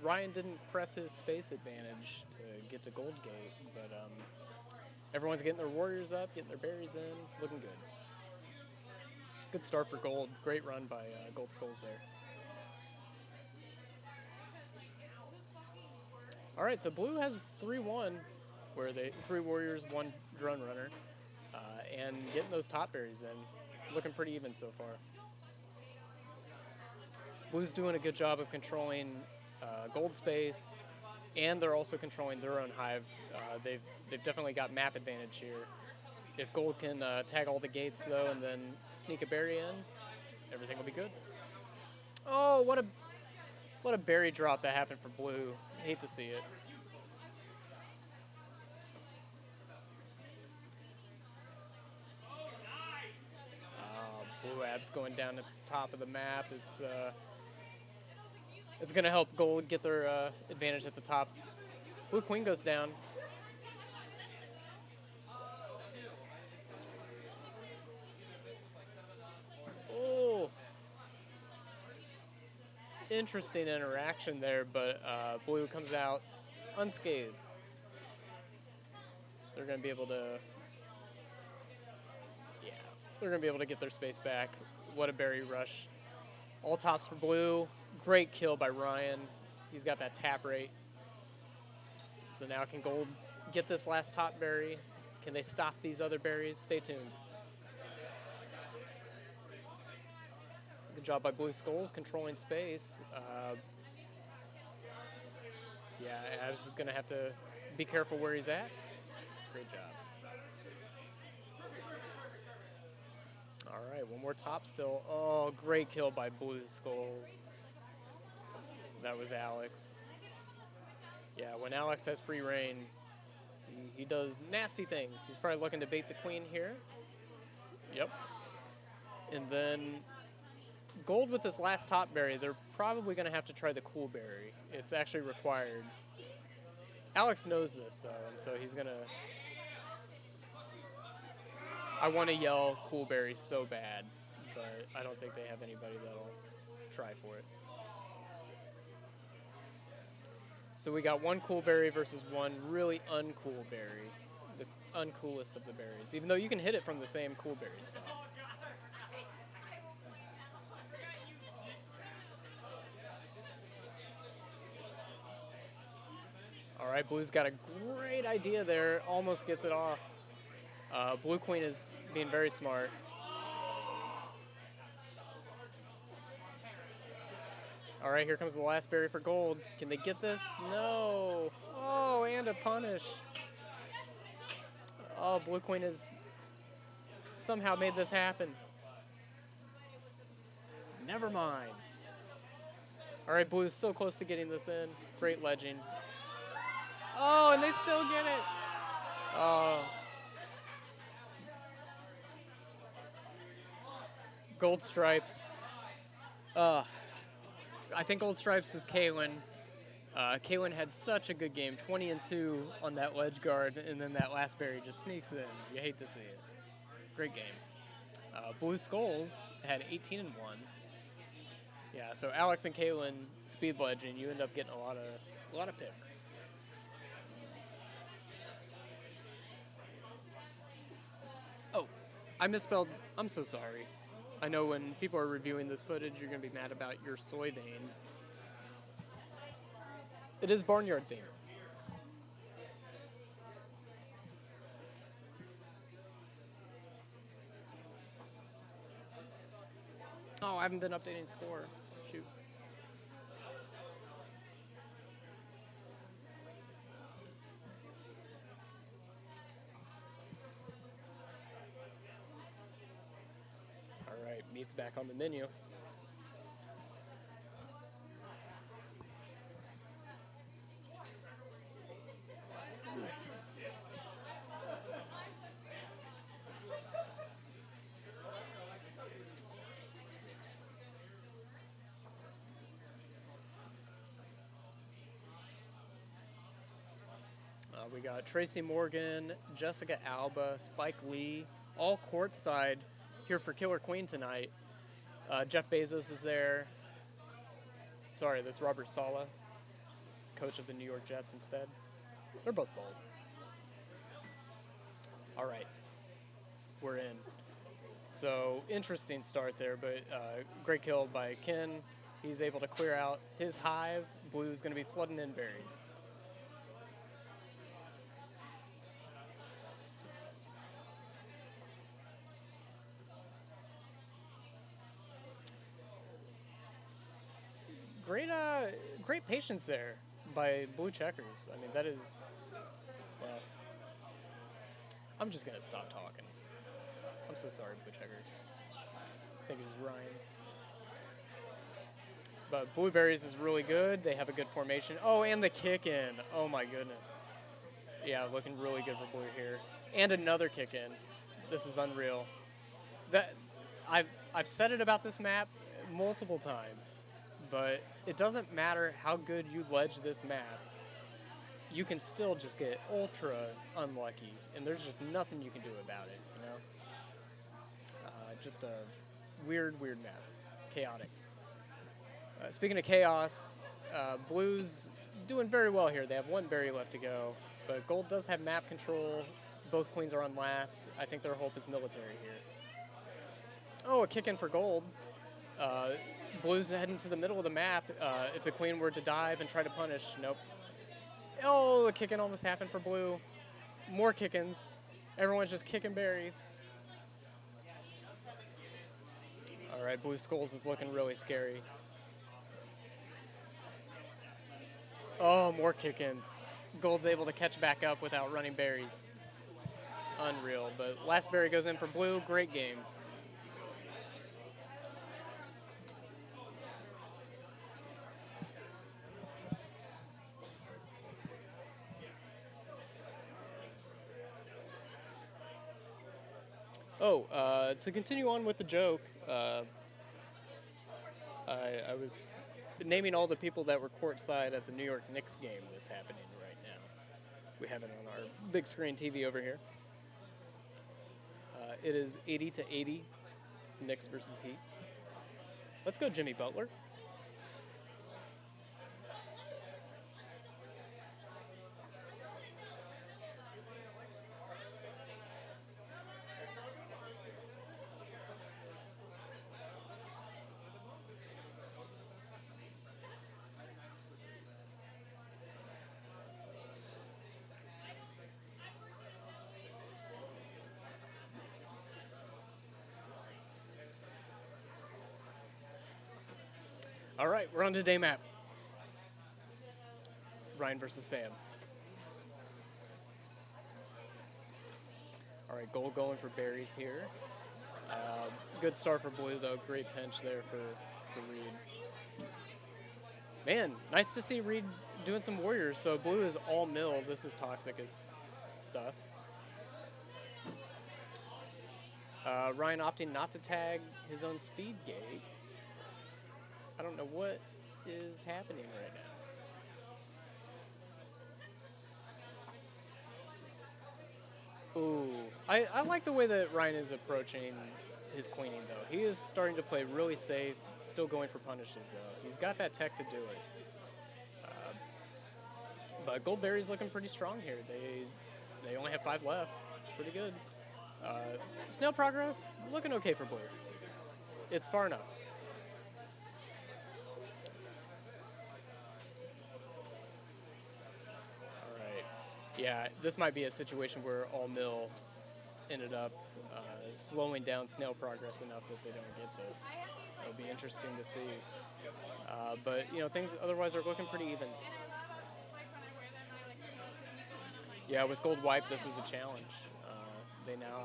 Ryan didn't press his space advantage to get to Gold Gate, but everyone's getting their warriors up, getting their berries in, looking good. Good start for Gold. Great run by Gold Skulls there. All right, so Blue has 3-1, where they 3 warriors, 1 drone runner, and getting those top berries in. Looking pretty even so far. Blue's doing a good job of controlling Gold space, and they're also controlling their own hive. They've definitely got map advantage here. If Gold can tag all the gates though, and then sneak a berry in, everything will be good. Oh, what a berry drop that happened for Blue. Hate to see it. Blue Abs going down at the top of the map. It's going to help Gold get their advantage at the top. Blue Queen goes down. Oh, interesting interaction there, but Blue comes out unscathed. They're going to be able to, they're going to be able to get their space back. What a berry rush. All tops for Blue. Great kill by Ryan. He's got that tap rate. So now can Gold get this last top berry? Can they stop these other berries? Stay tuned. Good job by Blue Skulls controlling space. Abs is going to have to be careful where he's at. Great job. All right, one more top still. Oh, great kill by Blue Skulls. That was Alex. Yeah, when Alex has free reign, he does nasty things. He's probably looking to bait the queen here. Yep. And then Gold with this last top berry, they're probably going to have to try the cool berry. It's actually required. Alex knows this, though, and so he's going to... I want to yell cool berry so bad, but I don't think they have anybody that'll try for it. So we got 1 cool berry versus 1 really uncool berry, the uncoolest of the berries, even though you can hit it from the same cool berry spot. right, Blue's got a great idea there. Almost gets it off. Blue Queen is being very smart. All right, here comes the last berry for gold. Can they get this? No. Oh, and a punish. Oh, Blue Queen has somehow made this happen. Never mind. All right, Blue's so close to getting this in. Great ledging. Oh, and they still get it. Oh. Gold Stripes. I think Gold Stripes was Kaylin. Kaylin had such a good game, 20-2 on that ledge guard, and then that last berry just sneaks in. You hate to see it. Great game. Blue Skulls had 18-1. Yeah, so Alex and Kaylin speed ledging, you end up getting a lot of picks. Oh, I misspelled. I'm so sorry. I know when people are reviewing this footage, you're going to be mad about your soy vein. It is Barnyard theme. Oh, I haven't been updating score. Shoot. All right, meat's back on the menu. We got Tracy Morgan, Jessica Alba, Spike Lee, all courtside here for Killer Queen tonight. Jeff Bezos is there. Sorry, that's Robert Saleh, coach of the New York Jets instead. They're both bold. All right, we're in. So interesting start there, but great kill by Ken. He's able to clear out his hive. Blue's going to be flooding in berries. Great patience there by Blue Checkers. I mean, that is, well, I'm just gonna stop talking. I'm so sorry, Blue Checkers. I think it was Ryan. But Blueberries is really good. They have a good formation. Oh, and the kick in. Oh my goodness. Yeah, looking really good for Blue here. And another kick in. This is unreal. That I've said it about this map multiple times. But it doesn't matter how good you ledge this map, you can still just get ultra unlucky, and there's just nothing you can do about it, you know? Just a weird map. Chaotic. Speaking of chaos, Blue's doing very well here. They have one berry left to go, but Gold does have map control. Both queens are on last. I think their hope is military here. Oh, a kick in for Gold. Blue's heading to the middle of the map. If the queen were to dive and try to punish, nope. Oh, the kick-in almost happened for Blue. More kick-ins. Everyone's just kicking berries. All right, Blue Skulls is looking really scary. Oh, more kick-ins. Gold's able to catch back up without running berries. Unreal, but last berry goes in for Blue. Great game. Oh, to continue on with the joke, I was naming all the people that were courtside at the New York Knicks game that's happening right now. We have it on our big screen TV over here. It is 80-80, Knicks versus Heat. Let's go Jimmy Butler. All right, we're on to day map. Ryan versus Sam. All right, goal going for berries here. Good start for Blue, though. Great pinch there for Reed. Man, nice to see Reed doing some warriors. So Blue is all mill. This is toxic as stuff. Ryan opting not to tag his own speed gate. I don't know what is happening right now. Ooh, I like the way that Ryan is approaching his queening, though. He is starting to play really safe, still going for punishes, though. He's got that tech to do it. But Goldberry's looking pretty strong here. They only have 5 left. It's pretty good. Snail progress, looking okay for Blue. It's far enough. All right. Yeah, this might be a situation where all mill ended up slowing down snail progress enough that they don't get this. It'll be interesting to see. But, you know, things otherwise are looking pretty even. Yeah, with gold wipe, this is a challenge. They now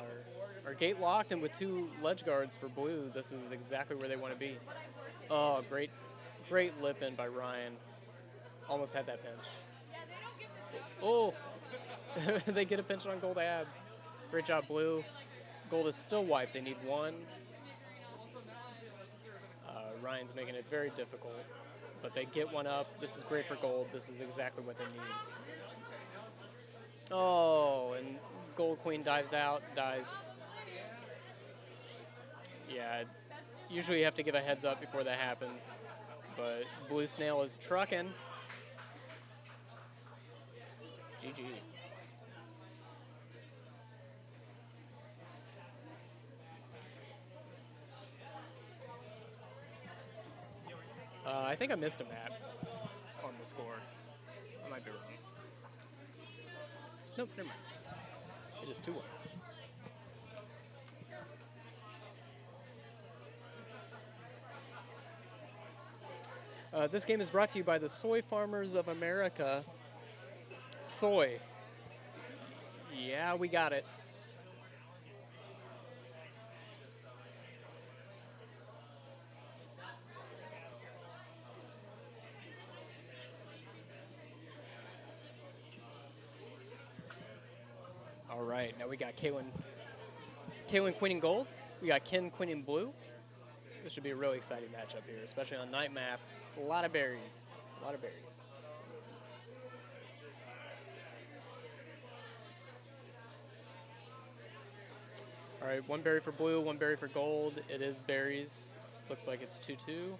are gate locked, and with 2 ledge guards for Blue, this is exactly where they want to be. Oh, great lip in by Ryan. Almost had that pinch. Oh, they get a pinch on gold abs. Great job, Blue. Gold is still wiped. They need 1. Ryan's making it very difficult, but they get 1 up. This is great for gold. This is exactly what they need. Oh, and Gold Queen dives out, dies. Yeah, usually you have to give a heads up before that happens, but Blue Snail is trucking. GG. I think I missed a map on the score. I might be wrong. Nope, never mind. It is 2-1. This game is brought to you by the Soy Farmers of America. Soy. Yeah, we got it. All right, now we got Kaylin queening gold. We got Ken queening blue. This should be a really exciting matchup here, especially on night map. A lot of berries. A lot of berries. All right, 1 berry for blue, 1 berry for gold. It is berries. Looks like it's 2-2.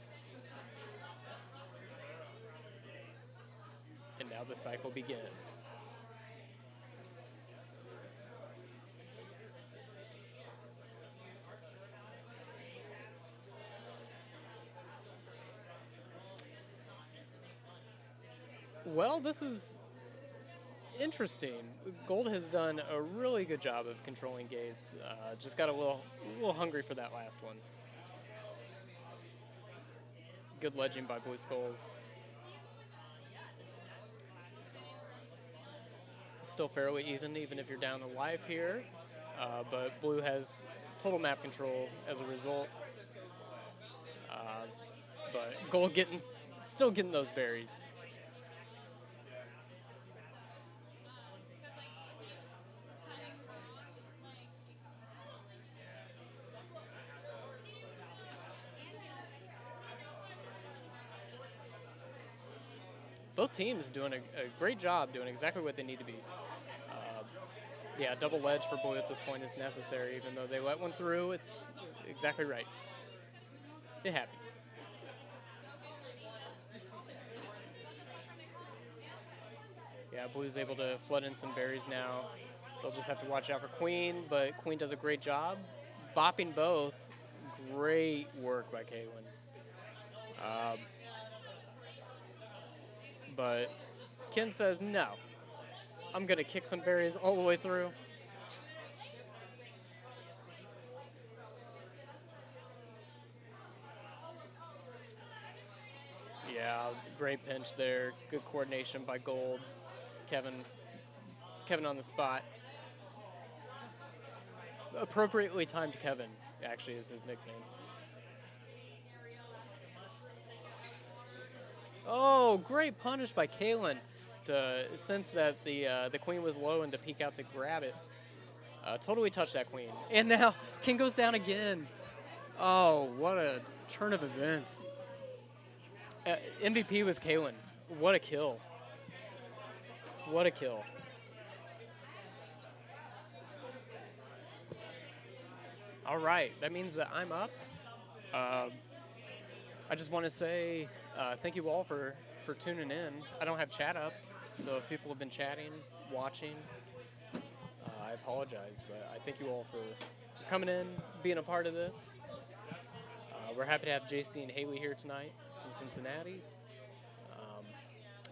And now the cycle begins. Well, this is interesting. Gold has done a really good job of controlling gates. Just got a little hungry for that last one. Good ledging by Blue Skulls. Still fairly even if you're down to life here. But Blue has total map control as a result. But Gold still getting those berries. Both teams doing a great job, doing exactly what they need to be. Yeah, double ledge for Blue at this point is necessary, even though they let one through. It's exactly right. It happens. Yeah, Blue's able to flood in some berries now. They'll just have to watch out for Queen, but Queen does a great job. Bopping both. Great work by Kaylin. But Ken says, no, I'm going to kick some berries all the way through. great pinch there. Good coordination by Gold. Kevin on the spot. Appropriately timed Kevin, actually, is his nickname. Oh, great punish by Kalen to sense that the queen was low and to peek out to grab it. Totally touched that queen. And now king goes down again. Oh, what a turn of events. MVP was Kalen. What a kill. What a kill. All right, that means that I'm up. I just want to say thank you all for tuning in. I don't have chat up, so if people have been chatting, watching, I apologize, but I thank you all for coming in, being a part of this. We're happy to have JC and Haley here tonight from Cincinnati.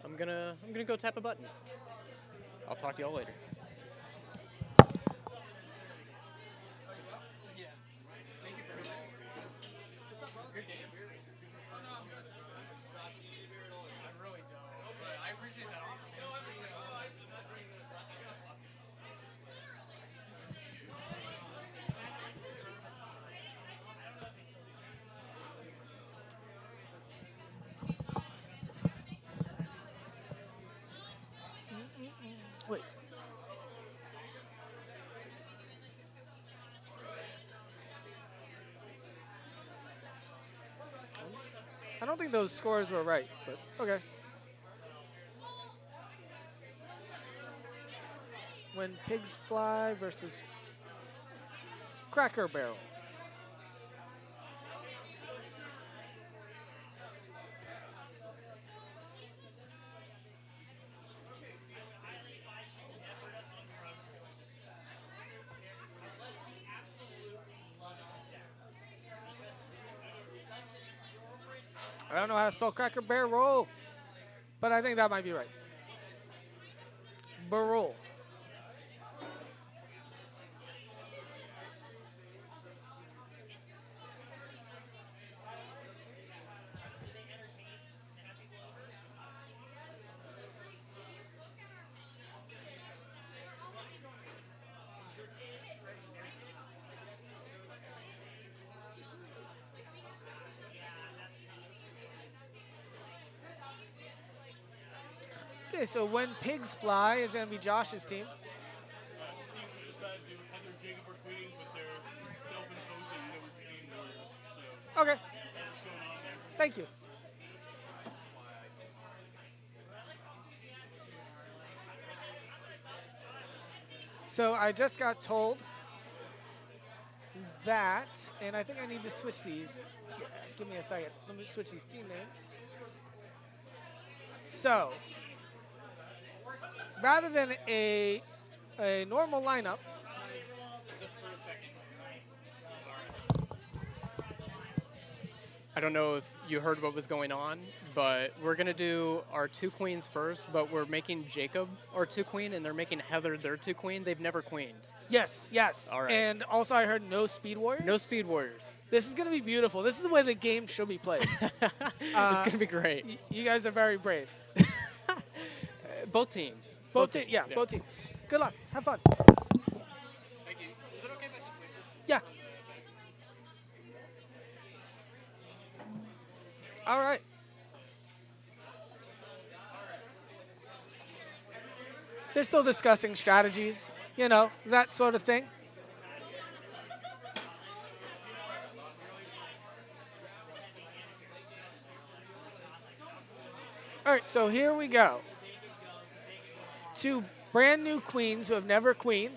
I'm gonna go tap a button. I'll talk to y'all later. Wait. I don't think those scores were right, but okay. When Pigs Fly versus Cracker Barrel. I don't know how to spell Cracker Barrel, but I think that might be right. Barrel. Okay, so When Pigs Fly is going to be Josh's team. Teams have decided to do Heather Jacob are tweeting, but they're self-imposing no Steam Warriors. So Okay, that's what's going on there. thank you. So I just got told that, and I think I need to switch these. Yeah, give me a second. Let me switch these team names. So, rather than a normal lineup, I don't know if you heard what was going on, but we're going to do our two queens first, but we're making Jacob our two queen, and they're making Heather their two queen. They've never queened. yes. All right. And also I heard no Speed Warriors. No Speed Warriors. This is going to be beautiful. This is the way the game should be played. It's going to be great. You guys are very brave. Both teams. Both teams. Good luck. Have fun. Thank you. Is it okay if I just leave this? Yeah. All right. They're still discussing strategies, that sort of thing. All right, so here we go. Two brand new queens who have never queened,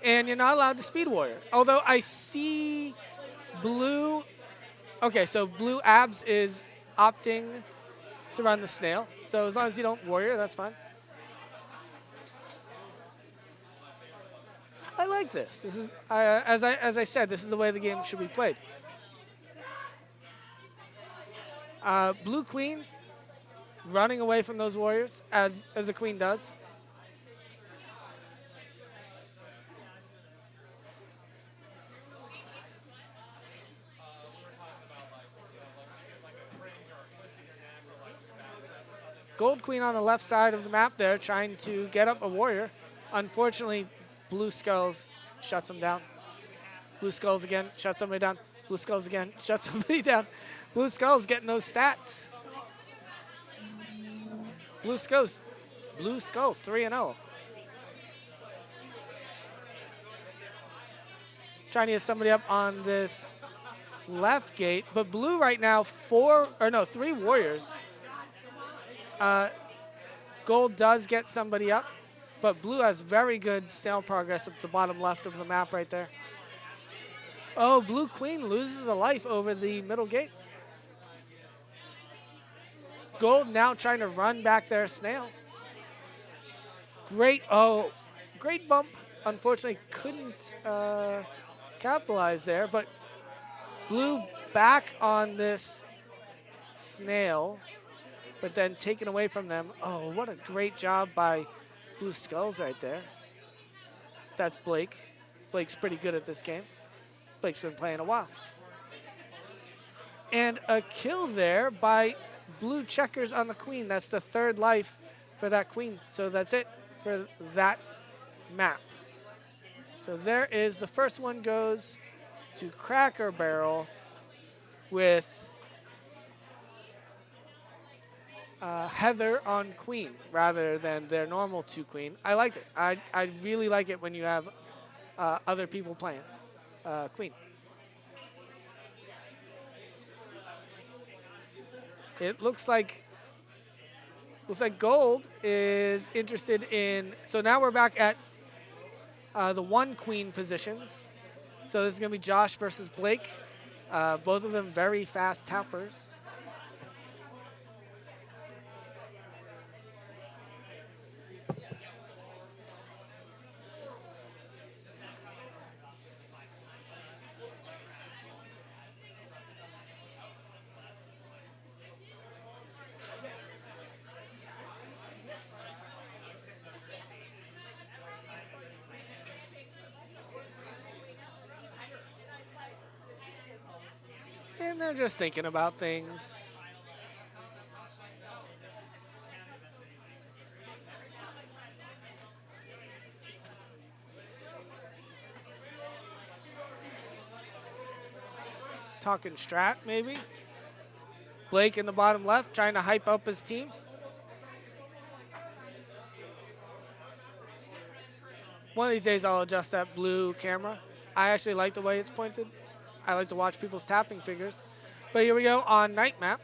and you're not allowed to Speed Warrior. Although I see blue. Okay, so Blue Abs is opting to run the snail. So as long as you don't warrior, that's fine. I like this. This is, as I said, this is the way the game should be played. Blue Queen running away from those warriors, as a queen does. Gold Queen on the left side of the map there, trying to get up a warrior. Unfortunately, Blue Skulls shuts him down. Blue Skulls again, shuts somebody down. Blue Skulls again, shuts somebody down. Blue Skulls getting those stats. Blue Skulls 3-0. Trying to get somebody up on this left gate, but Blue right now 3 warriors. Gold does get somebody up, but Blue has very good snail progress up the bottom left of the map right there. Oh, Blue Queen loses a life over the middle gate. Gold now trying to run back their snail. Great bump. Unfortunately, couldn't capitalize there, but Blue back on this snail, but then taken away from them. Oh, what a great job by Blue Skulls right there. That's Blake. Blake's pretty good at this game. Blake's been playing a while. And a kill there by Blue Checkers on the Queen. That's the 3rd life for that Queen. So that's it for that map. So there is the first one goes to Cracker Barrel with Heather on Queen rather than their normal 2 Queen. I liked it. I really like it when you have other people playing Queen. It looks like Gold is interested in. So now we're back at the 1 Queen positions. So this is going to be Josh versus Blake. Both of them very fast tappers. And they're just thinking about things. Talking strat, maybe. Blake in the bottom left, trying to hype up his team. One of these days, I'll adjust that blue camera. I actually like the way it's pointed. I like to watch people's tapping figures. But here we go on night map.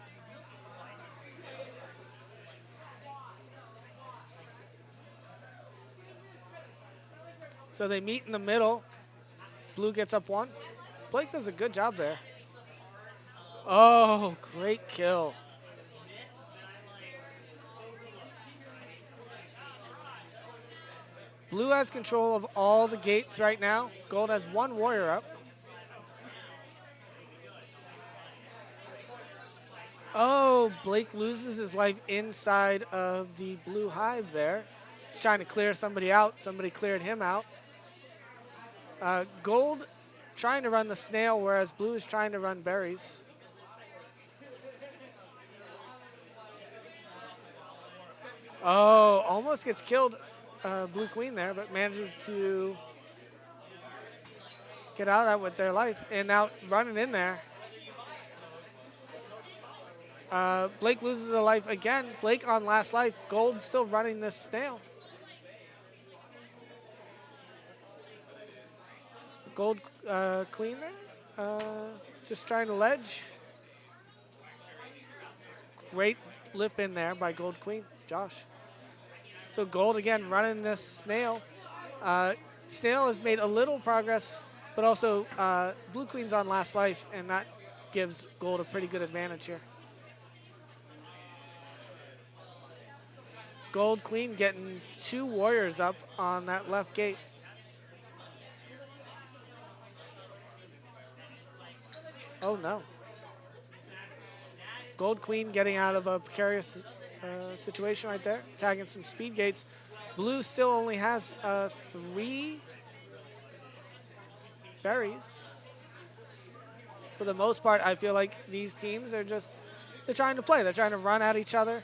So they meet in the middle. Blue gets up 1. Blake does a good job there. Oh, great kill. Blue has control of all the gates right now. Gold has 1 warrior up. Oh, Blake loses his life inside of the blue hive there. He's trying to clear somebody out. Somebody cleared him out. Gold trying to run the snail, whereas Blue is trying to run berries. Oh, almost gets killed, Blue Queen there, but manages to get out of that with their life. And now running in there. Blake loses a life again. Blake on last life. Gold still running this snail. Gold Queen there. Just trying to ledge. Great lip in there by Gold Queen, Josh. So Gold again running this snail. Snail has made a little progress, but also Blue Queen's on last life, and that gives Gold a pretty good advantage here. Gold Queen getting 2 warriors up on that left gate. Oh no. Gold Queen getting out of a precarious situation right there, tagging some speed gates. Blue still only has 3 berries. For the most part, I feel like these teams are they're trying to play. They're trying to run at each other.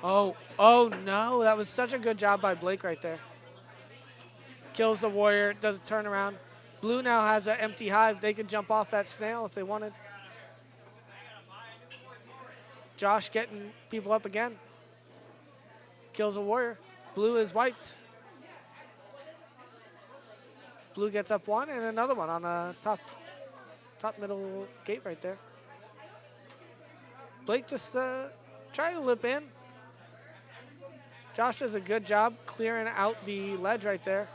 Oh no, that was such a good job by Blake right there. Kills the warrior, does a turnaround. Blue now has an empty hive. They could jump off that snail if they wanted. Josh getting people up again. Kills a warrior. Blue is wiped. Blue gets up one and another one on the top middle gate right there. Blake just trying to lip in. Josh does a good job clearing out the ledge right there.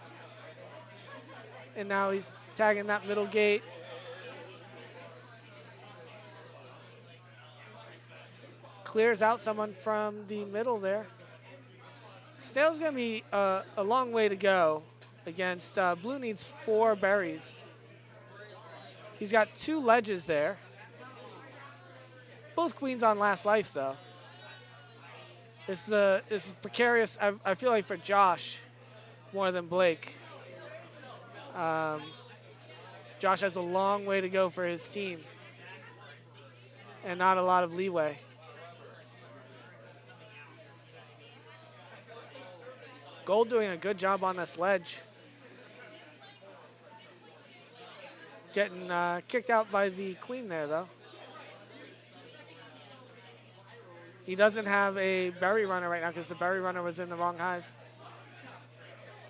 And now he's tagging that middle gate. Clears out someone from the middle there. Snail's going to be a long way to go against Blue needs 4 berries. He's got 2 ledges there. Both queens on last life, though. This is precarious, I feel like, for Josh more than Blake. Josh has a long way to go for his team and not a lot of leeway. Gold doing a good job on this ledge. Getting kicked out by the queen there, though. He doesn't have a berry runner right now because the berry runner was in the wrong hive.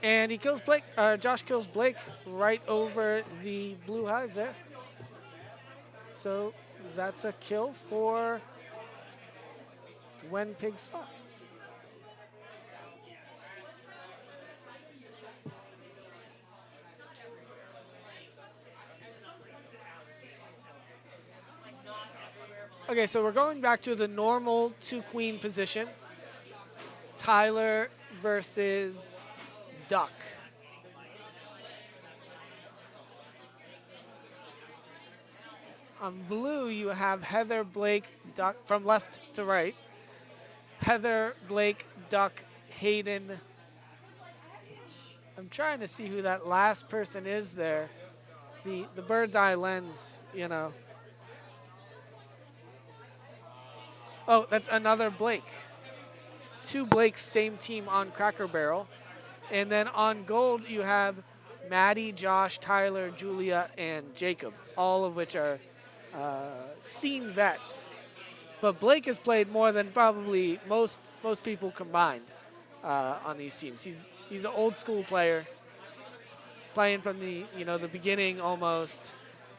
And he kills Blake. Josh kills Blake right over the blue hive there. So that's a kill for When Pigs Fly. Okay, so we're going back to the normal 2-queen position. Tyler versus Duck. On blue, you have Heather, Blake, Duck, from left to right. Heather, Blake, Duck, Hayden. I'm trying to see who that last person is there. The bird's eye lens, you know. Oh, that's another Blake. 2 Blakes, same team on Cracker Barrel. And then on gold, you have Maddie, Josh, Tyler, Julia, and Jacob, all of which are seen vets. But Blake has played more than probably most people combined on these teams. He's an old school player, playing from the beginning almost.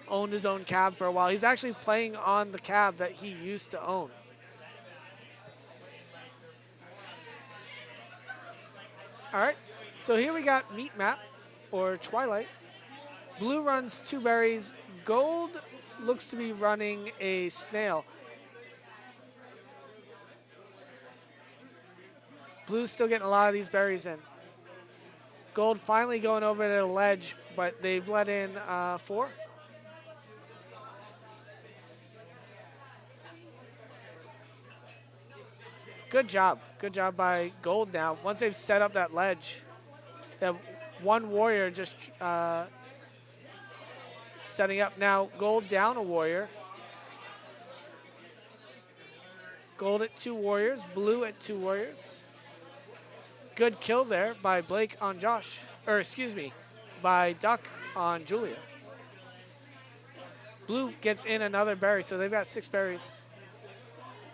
Owned his own cab for a while. He's actually playing on the cab that he used to own. All right, so here we got Meat Map, or Twilight. Blue runs 2 berries. Gold looks to be running a snail. Blue's still getting a lot of these berries in. Gold finally going over to the ledge, but they've let in 4. Good job by Gold now. Once they've set up that ledge, they have 1 warrior just setting up. Now Gold down a warrior. Gold at 2 warriors, Blue at 2 warriors. Good kill there by Blake on Josh, or excuse me, by Duck on Julia. Blue gets in another berry, so they've got 6 berries.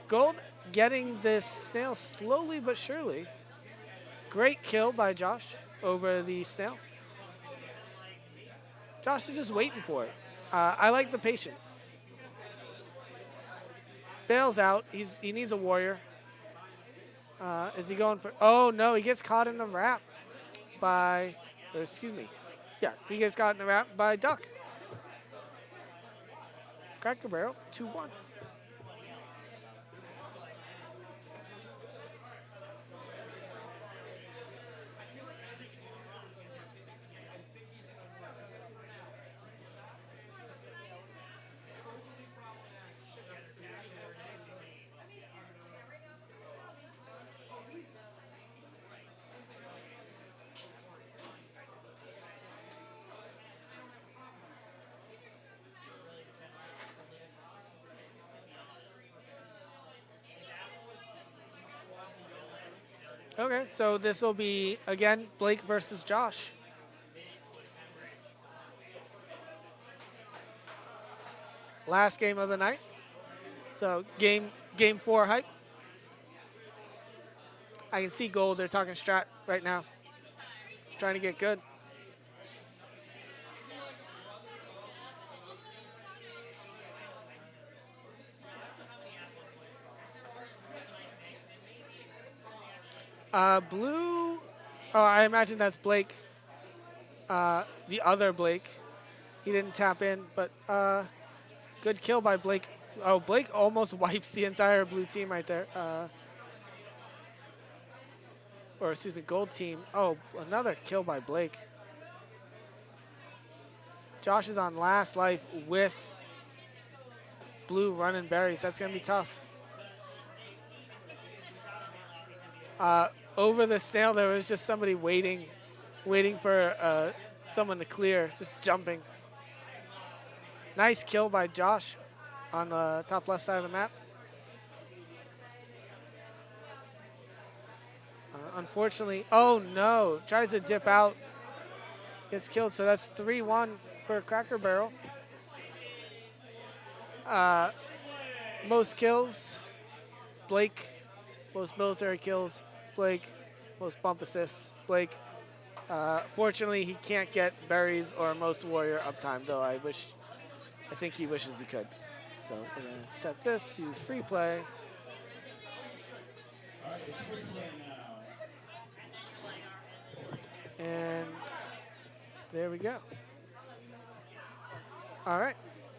Gold getting this snail slowly but surely. Great kill by Josh over the snail. Josh is just waiting for it. I like the patience. Bails out. He needs a warrior. Is he going for... Oh, no. He gets caught in the wrap by... excuse me. Yeah, he gets caught in the wrap by Duck. Cracker Barrel, 2-1. Okay, so this will be, again, Blake versus Josh. Last game of the night. So game 4 hype. I can see Gold. They're talking strat right now. Trying to get good. Blue. Oh, I imagine that's Blake. The other Blake. He didn't tap in, but good kill by Blake. Oh, Blake almost wipes the entire blue team right there. Or excuse me, gold team. Oh, another kill by Blake. Josh is on last life with blue running berries. That's going to be tough. Over the snail, there was just somebody waiting for someone to clear, just jumping. Nice kill by Josh on the top left side of the map. Unfortunately, oh no, tries to dip out, gets killed. So that's 3-1 for Cracker Barrel. Most kills, Blake. Most military kills, Blake. Most bump assists, Blake. Fortunately, he can't get berries or most warrior uptime, though I think he wishes he could. So we're gonna set this to free play. And there we go. All right.